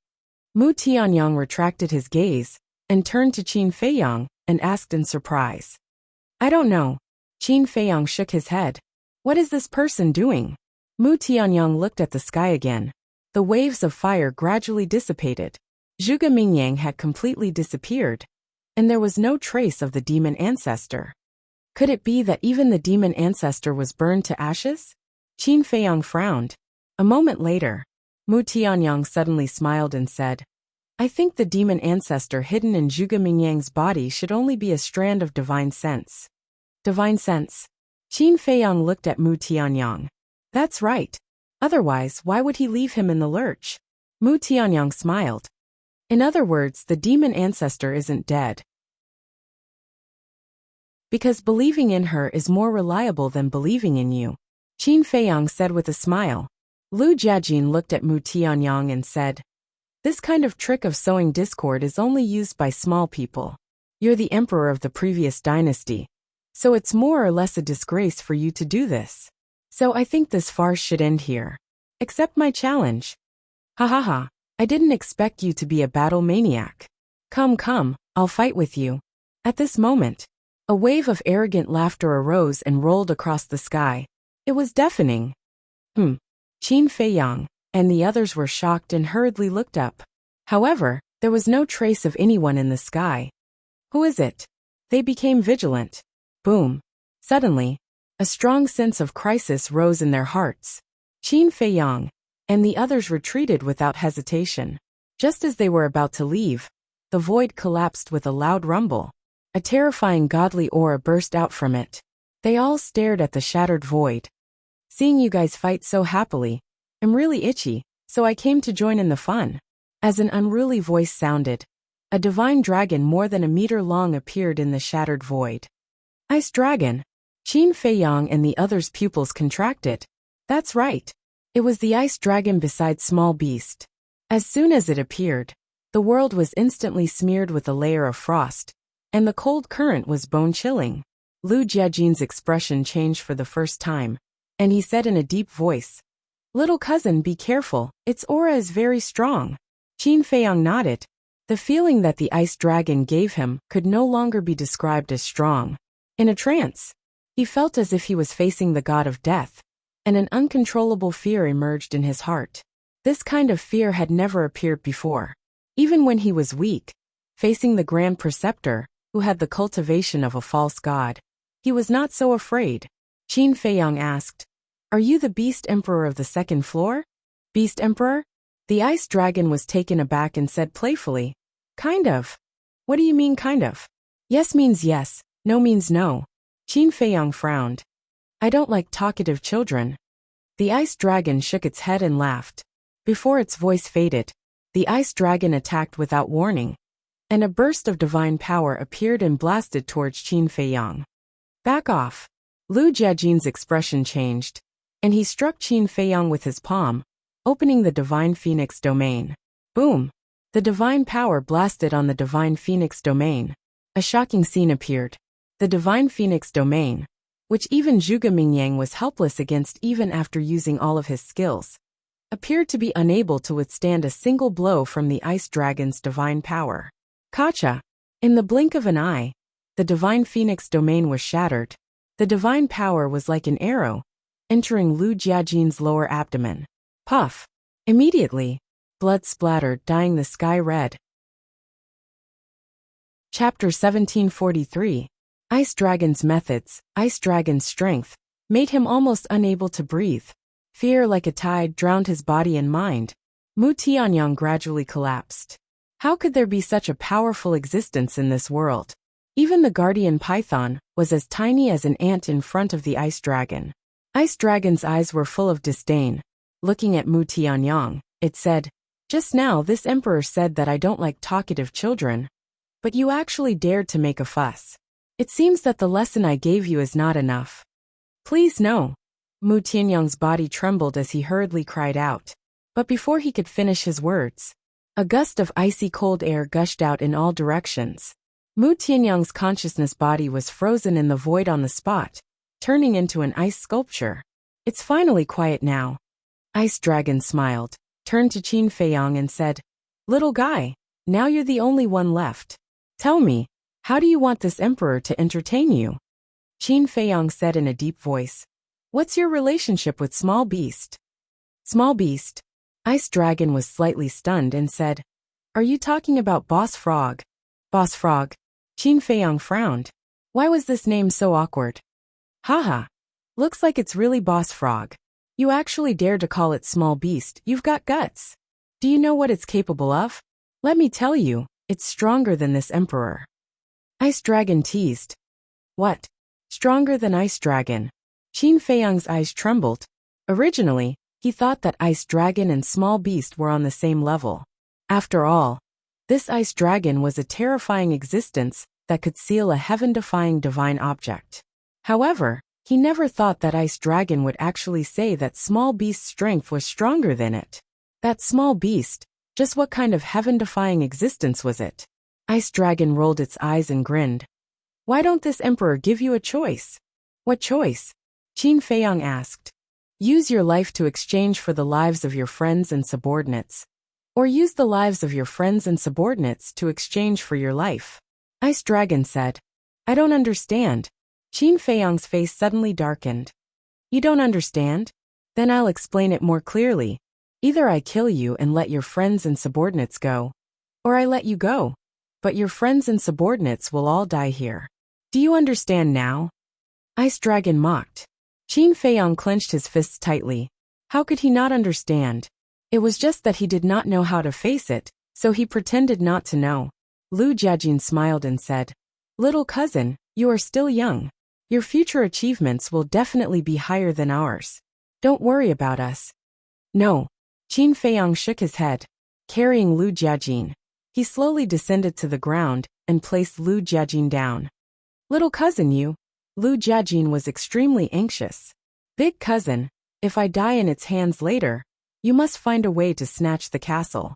Mu Tianyang retracted his gaze and turned to Qin Feiyang and asked in surprise. I don't know. Qin Feiyang shook his head. What is this person doing? Mu Tianyang looked at the sky again. The waves of fire gradually dissipated. Zhuge Mingyang had completely disappeared, and there was no trace of the demon ancestor. Could it be that even the demon ancestor was burned to ashes? Qin Feiyang frowned. A moment later, Mu Tianyang suddenly smiled and said, I think the demon ancestor hidden in Zhuge Mingyang's body should only be a strand of divine sense. Divine sense? Qin Feiyang looked at Mu Tianyang. That's right. Otherwise, why would he leave him in the lurch? Mu Tianyang smiled. In other words, the demon ancestor isn't dead. Because believing in her is more reliable than believing in you, Qin Feiyang said with a smile. Lu Jiajin looked at Mu Tianyang and said, This kind of trick of sowing discord is only used by small people. You're the emperor of the previous dynasty, so it's more or less a disgrace for you to do this. So I think this farce should end here. Accept my challenge. Ha ha ha. I didn't expect you to be a battle maniac. Come, I'll fight with you. At this moment, a wave of arrogant laughter arose and rolled across the sky. It was deafening. Qin Feiyang and the others were shocked and hurriedly looked up. However, there was no trace of anyone in the sky. Who is it? They became vigilant. Boom. Suddenly, a strong sense of crisis rose in their hearts. Qin Feiyang and the others retreated without hesitation. Just as they were about to leave, the void collapsed with a loud rumble. A terrifying godly aura burst out from it. They all stared at the shattered void. Seeing you guys fight so happily, I'm really itchy, so I came to join in the fun. As an unruly voice sounded, a divine dragon more than a meter long appeared in the shattered void. Ice dragon. Qin Feiyang and the others' pupils contracted. That's right. It was the ice dragon beside small beast. As soon as it appeared, the world was instantly smeared with a layer of frost, and the cold current was bone-chilling. Lu Jiajin's expression changed for the first time, and he said in a deep voice, Little cousin, be careful, its aura is very strong. Qin Feiyang nodded. The feeling that the ice dragon gave him could no longer be described as strong. In a trance, he felt as if he was facing the god of death, and an uncontrollable fear emerged in his heart. This kind of fear had never appeared before. Even when he was weak, facing the Grand Preceptor, who had the cultivation of a false god, he was not so afraid. Qin Feiyang asked, Are you the Beast Emperor of the second floor? Beast Emperor? The ice dragon was taken aback and said playfully, Kind of. What do you mean kind of? Yes means yes, no means no. Qin Feiyang frowned. I don't like talkative children. The ice dragon shook its head and laughed. Before its voice faded, the ice dragon attacked without warning, and a burst of divine power appeared and blasted towards Qin Feiyang. Back off. Lu Jiajin's expression changed, and he struck Qin Feiyang with his palm, opening the Divine Phoenix domain. Boom! The divine power blasted on the Divine Phoenix domain. A shocking scene appeared. The Divine Phoenix domain, which even Zhuge Mingyang was helpless against even after using all of his skills, appeared to be unable to withstand a single blow from the Ice Dragon's divine power. Kacha! In the blink of an eye, the Divine Phoenix domain was shattered. The divine power was like an arrow, entering Lu Jiajin's lower abdomen. Puff! Immediately, blood splattered, dyeing the sky red. Chapter 1743. Ice Dragon's methods. Ice Dragon's strength made him almost unable to breathe. Fear like a tide drowned his body and mind. Mu Tianyang gradually collapsed. How could there be such a powerful existence in this world? Even the guardian python was as tiny as an ant in front of the Ice Dragon. Ice Dragon's eyes were full of disdain. Looking at Mu Tianyang, it said, "Just now this emperor said that I don't like talkative children, but you actually dared to make a fuss. It seems that the lesson I gave you is not enough. Please no." Mu Tianyang's body trembled as he hurriedly cried out. But before he could finish his words, a gust of icy cold air gushed out in all directions. Mu Tianyang's consciousness body was frozen in the void on the spot, turning into an ice sculpture. "It's finally quiet now." Ice Dragon smiled, turned to Qin Feiyang and said, "Little guy, now you're the only one left. Tell me, how do you want this emperor to entertain you?" Qin Feiyang said in a deep voice, "What's your relationship with Small Beast?" Small Beast? Ice Dragon was slightly stunned and said, "Are you talking about Boss Frog?" Boss Frog? Qin Feiyang frowned. Why was this name so awkward? Haha. Looks like it's really Boss Frog. You actually dare to call it Small Beast. You've got guts. Do you know what it's capable of? Let me tell you, it's stronger than this emperor. Ice Dragon teased. What? Stronger than Ice Dragon? Qin Feiyang's eyes trembled. Originally, he thought that Ice Dragon and Small Beast were on the same level. After all, this Ice Dragon was a terrifying existence that could seal a heaven-defying divine object. However, he never thought that Ice Dragon would actually say that Small Beast's strength was stronger than it. That Small Beast, just what kind of heaven-defying existence was it? Ice Dragon rolled its eyes and grinned. Why don't this emperor give you a choice? What choice? Qin Feiyang asked. Use your life to exchange for the lives of your friends and subordinates. Or use the lives of your friends and subordinates to exchange for your life. Ice Dragon said. I don't understand. Qin Feiyang's face suddenly darkened. You don't understand? Then I'll explain it more clearly. Either I kill you and let your friends and subordinates go, or I let you go. But your friends and subordinates will all die here. Do you understand now? Ice Dragon mocked. Qin Feiyang clenched his fists tightly. How could he not understand? It was just that he did not know how to face it, so he pretended not to know. Lu Jiajin smiled and said, Little cousin, you are still young. Your future achievements will definitely be higher than ours. Don't worry about us. No. Qin Feiyang shook his head. Carrying Lu Jiajin, he slowly descended to the ground and placed Lu Jiajin down. Little cousin you. Lu Jiajin was extremely anxious. Big cousin, if I die in its hands later, you must find a way to snatch the castle.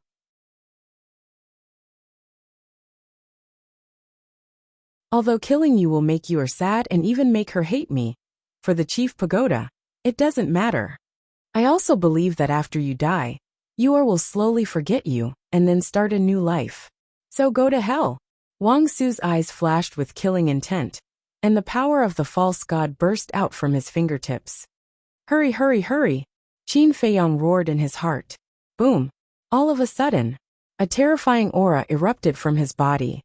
Although killing you will make you sad and even make her hate me, for the chief pagoda, it doesn't matter. I also believe that after you die, Yuer will slowly forget you and then start a new life. So go to hell. Wang Su's eyes flashed with killing intent, and the power of the false god burst out from his fingertips. Hurry, hurry, hurry! Qin Feiyang roared in his heart. Boom! All of a sudden, a terrifying aura erupted from his body.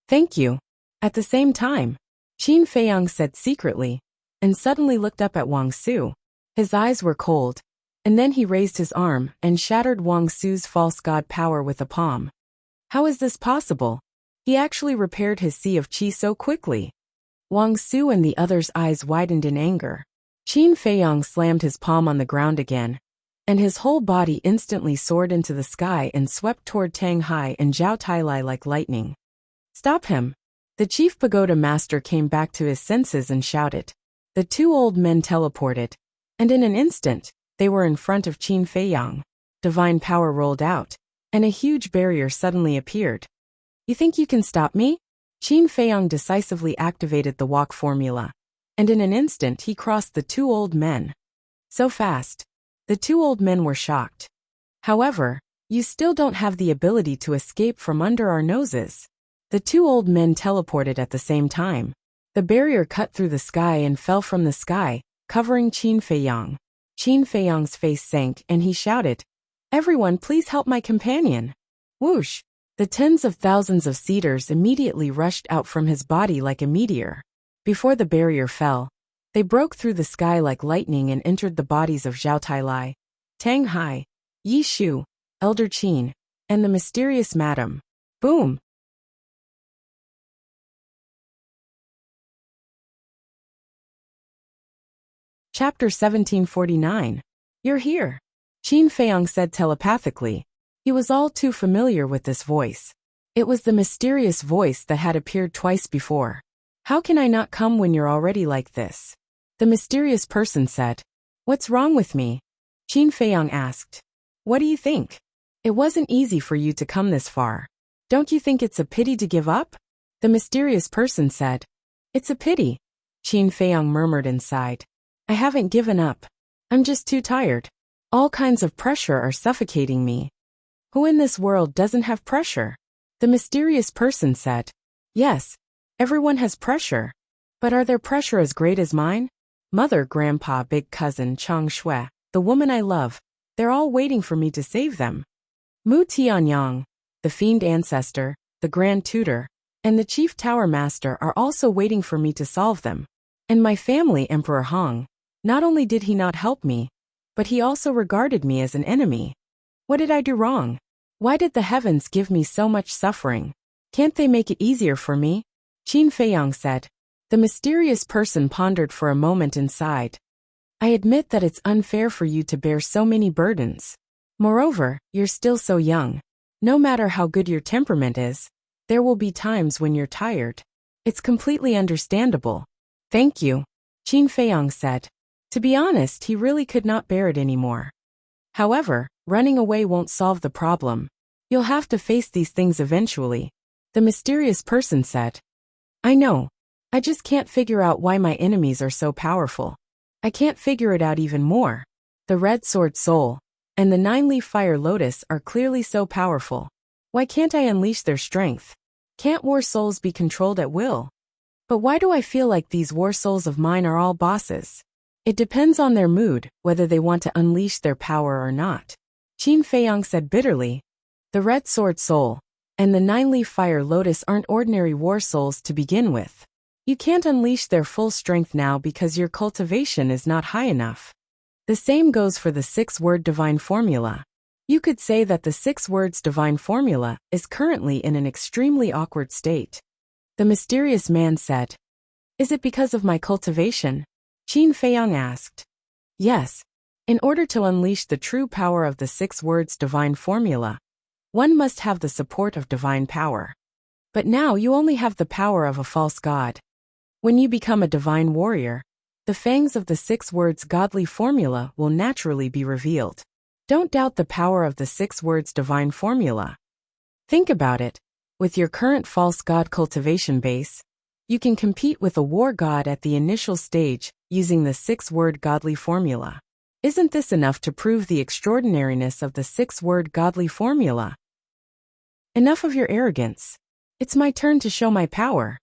Thank you. At the same time, Qin Feiyang said secretly, and suddenly looked up at Wang Su. His eyes were cold, and then he raised his arm and shattered Wang Su's false god power with a palm. How is this possible? He actually repaired his sea of qi so quickly. Wang Su and the others' eyes widened in anger. Qin Feiyang slammed his palm on the ground again, and his whole body instantly soared into the sky and swept toward Tang Hai and Zhao Tailai like lightning. Stop him! The chief pagoda master came back to his senses and shouted. The two old men teleported, and in an instant, they were in front of Qin Feiyang. divine power rolled out, and a huge barrier suddenly appeared. You think you can stop me? Qin Feiyang decisively activated the walk formula, and in an instant he crossed the two old men. So fast. The two old men were shocked. However, you still don't have the ability to escape from under our noses. The two old men teleported at the same time. The barrier cut through the sky and fell from the sky, covering Qin Feiyang. Qin Feiyang's face sank and he shouted, "Everyone, please help my companion." Whoosh! The tens of thousands of cedars immediately rushed out from his body like a meteor. Before the barrier fell, they broke through the sky like lightning and entered the bodies of Zhao Tailai, Tang Hai, Yi Shu, Elder Qin, and the mysterious madam. Boom! Chapter 1749. You're here. Qin Feiyang said telepathically. He was all too familiar with this voice. It was the mysterious voice that had appeared twice before. How can I not come when you're already like this? The mysterious person said. What's wrong with me? Qin Feiyang asked. What do you think? It wasn't easy for you to come this far. Don't you think it's a pity to give up? The mysterious person said. It's a pity. Qin Feiyang murmured inside. I haven't given up. I'm just too tired. All kinds of pressure are suffocating me. Who in this world doesn't have pressure? The mysterious person said. Yes, everyone has pressure. But are their pressure as great as mine? Mother, grandpa, big cousin, Chang Shui, the woman I love, they're all waiting for me to save them. Mu Tianyang, the fiend ancestor, the grand tutor, and the chief tower master are also waiting for me to solve them. And my family, Emperor Hong, not only did he not help me, but he also regarded me as an enemy. What did I do wrong? Why did the heavens give me so much suffering? Can't they make it easier for me? Qin Feiyang said. The mysterious person pondered for a moment inside. I admit that it's unfair for you to bear so many burdens. Moreover, you're still so young. No matter how good your temperament is, there will be times when you're tired. It's completely understandable. Thank you, Qin Feiyang said. To be honest, he really could not bear it anymore. However, running away won't solve the problem. You'll have to face these things eventually, the mysterious person said. I know. I just can't figure out why my enemies are so powerful. I can't figure it out even more. The Red Sword Soul and the Nine-Leaf Fire Lotus are clearly so powerful. Why can't I unleash their strength? Can't war souls be controlled at will? But why do I feel like these war souls of mine are all bosses? It depends on their mood, whether they want to unleash their power or not. Qin Feiyang said bitterly. The Red Sword Soul and the Nine-Leaf Fire Lotus aren't ordinary war souls to begin with. You can't unleash their full strength now because your cultivation is not high enough. The same goes for the 6-word divine formula. You could say that the 6 words divine formula is currently in an extremely awkward state. The mysterious man said. Is it because of my cultivation? Qin Feiyang asked. Yes. In order to unleash the true power of the 6 words divine formula, one must have the support of divine power. But now you only have the power of a false god. When you become a divine warrior, the fangs of the 6 words godly formula will naturally be revealed. Don't doubt the power of the 6 words divine formula. Think about it. With your current false god cultivation base, you can compete with a war god at the initial stage using the 6-word godly formula. Isn't this enough to prove the extraordinariness of the 6-word godly formula? Enough of your arrogance. It's my turn to show my power.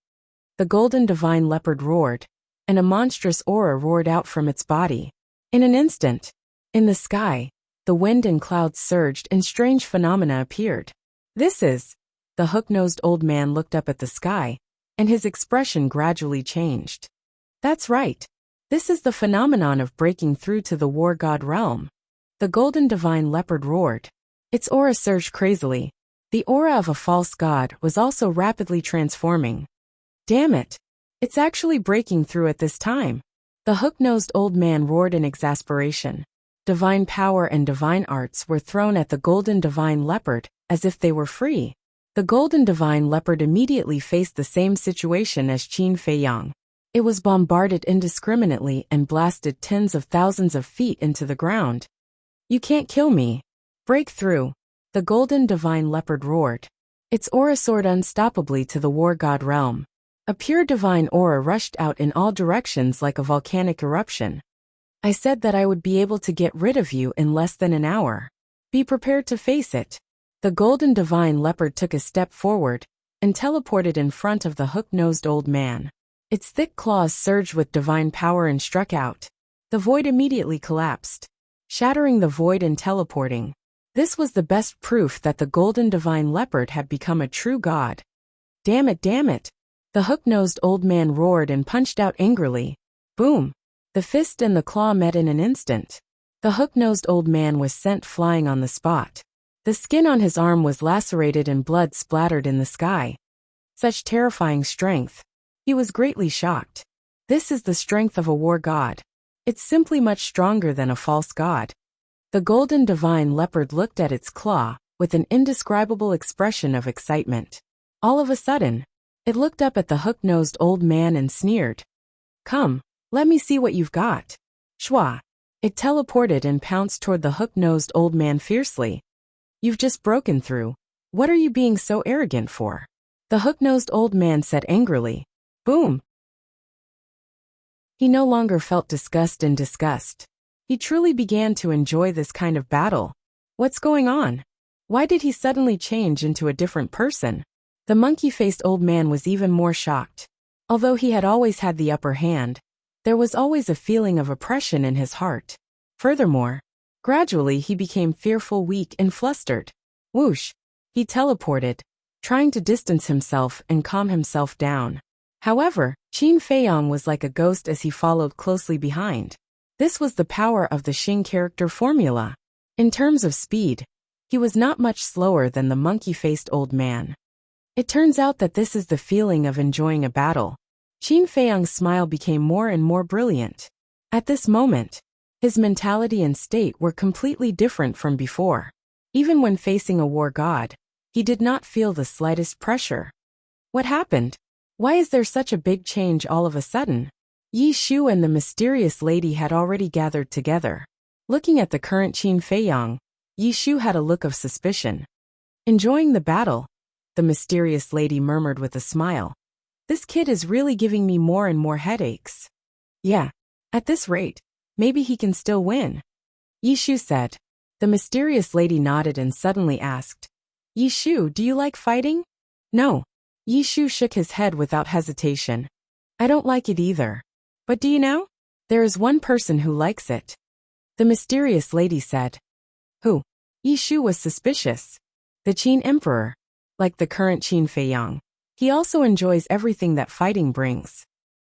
The golden divine leopard roared, and a monstrous aura roared out from its body. In an instant, in the sky, the wind and clouds surged and strange phenomena appeared. This is... The hook-nosed old man looked up at the sky, and his expression gradually changed. That's right. This is the phenomenon of breaking through to the war god realm. The golden divine leopard roared. Its aura surged crazily. The aura of a false god was also rapidly transforming. Damn it! It's actually breaking through at this time. The hook-nosed old man roared in exasperation. Divine power and divine arts were thrown at the golden divine leopard, as if they were free. The golden divine leopard immediately faced the same situation as Qin Feiyang. It was bombarded indiscriminately and blasted tens of thousands of feet into the ground. You can't kill me. Break through. The golden divine leopard roared. Its aura soared unstoppably to the war god realm. A pure divine aura rushed out in all directions like a volcanic eruption. I said that I would be able to get rid of you in less than an hour. Be prepared to face it. The golden divine leopard took a step forward and teleported in front of the hook-nosed old man. Its thick claws surged with divine power and struck out. The void immediately collapsed, shattering the void and teleporting. This was the best proof that the golden divine leopard had become a true god. Damn it, damn it! The hook-nosed old man roared and punched out angrily. Boom! The fist and the claw met in an instant. The hook-nosed old man was sent flying on the spot. The skin on his arm was lacerated and blood splattered in the sky. Such terrifying strength. He was greatly shocked. This is the strength of a war god. It's simply much stronger than a false god. The golden divine leopard looked at its claw with an indescribable expression of excitement. All of a sudden, it looked up at the hook-nosed old man and sneered. Come, let me see what you've got. Shwa. It teleported and pounced toward the hook-nosed old man fiercely. You've just broken through. What are you being so arrogant for? The hook-nosed old man said angrily. Boom. He no longer felt disgust and disgust. He truly began to enjoy this kind of battle. What's going on? Why did he suddenly change into a different person? The monkey-faced old man was even more shocked. Although he had always had the upper hand, there was always a feeling of oppression in his heart. Furthermore, gradually he became fearful, weak, and flustered. Whoosh! He teleported, trying to distance himself and calm himself down. However, Qin Feiyang was like a ghost as he followed closely behind. This was the power of the Xing character formula. In terms of speed, he was not much slower than the monkey-faced old man. It turns out that this is the feeling of enjoying a battle. Qin Feiyang's smile became more and more brilliant. At this moment, his mentality and state were completely different from before. Even when facing a war god, he did not feel the slightest pressure. What happened? Why is there such a big change all of a sudden? Yi Shu and the mysterious lady had already gathered together. Looking at the current Qin Feiyang, Yi Shu had a look of suspicion. Enjoying the battle, the mysterious lady murmured with a smile. This kid is really giving me more and more headaches. Yeah, at this rate, maybe he can still win. Yi Shu said. The mysterious lady nodded and suddenly asked, Yi Shu, do you like fighting? No. Yi Shu shook his head without hesitation. I don't like it either. But do you know? There is one person who likes it. The mysterious lady said. Who? Yi Shu was suspicious. The Qin Emperor. Like the current Qin Feiyang. He also enjoys everything that fighting brings.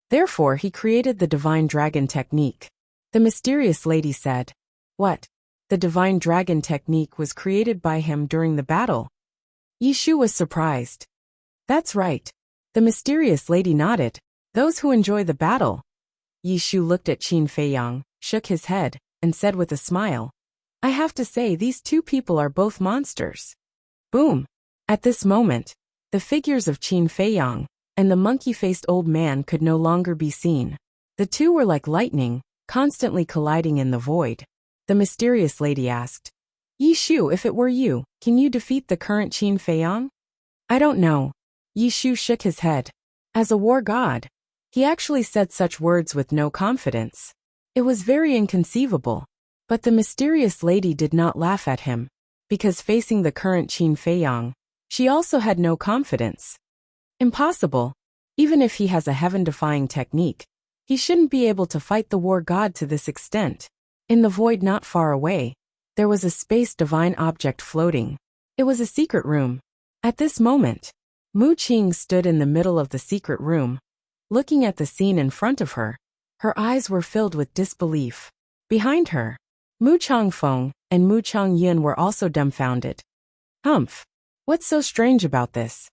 Therefore he created the Divine Dragon Technique. The mysterious lady said. What? The Divine Dragon Technique was created by him during the battle? Yi Shu was surprised. That's right. The mysterious lady nodded. Those who enjoy the battle. Yi Shu looked at Qin Feiyang, shook his head, and said with a smile. I have to say these two people are both monsters. Boom. At this moment, the figures of Qin Feiyang and the monkey-faced old man could no longer be seen. The two were like lightning, constantly colliding in the void. The mysterious lady asked. Yi Shu, if it were you, can you defeat the current Qin Feiyang? I don't know. Yi Shu shook his head. As a war god, he actually said such words with no confidence. It was very inconceivable. But the mysterious lady did not laugh at him, because facing the current Qin Feiyang, she also had no confidence. Impossible. Even if he has a heaven-defying technique, he shouldn't be able to fight the war god to this extent. In the void not far away, there was a space divine object floating. It was a secret room. At this moment, Mu Qing stood in the middle of the secret room, looking at the scene in front of her. Her eyes were filled with disbelief. Behind her, Mu Changfeng and Mu Changyun were also dumbfounded. Humph! What's so strange about this?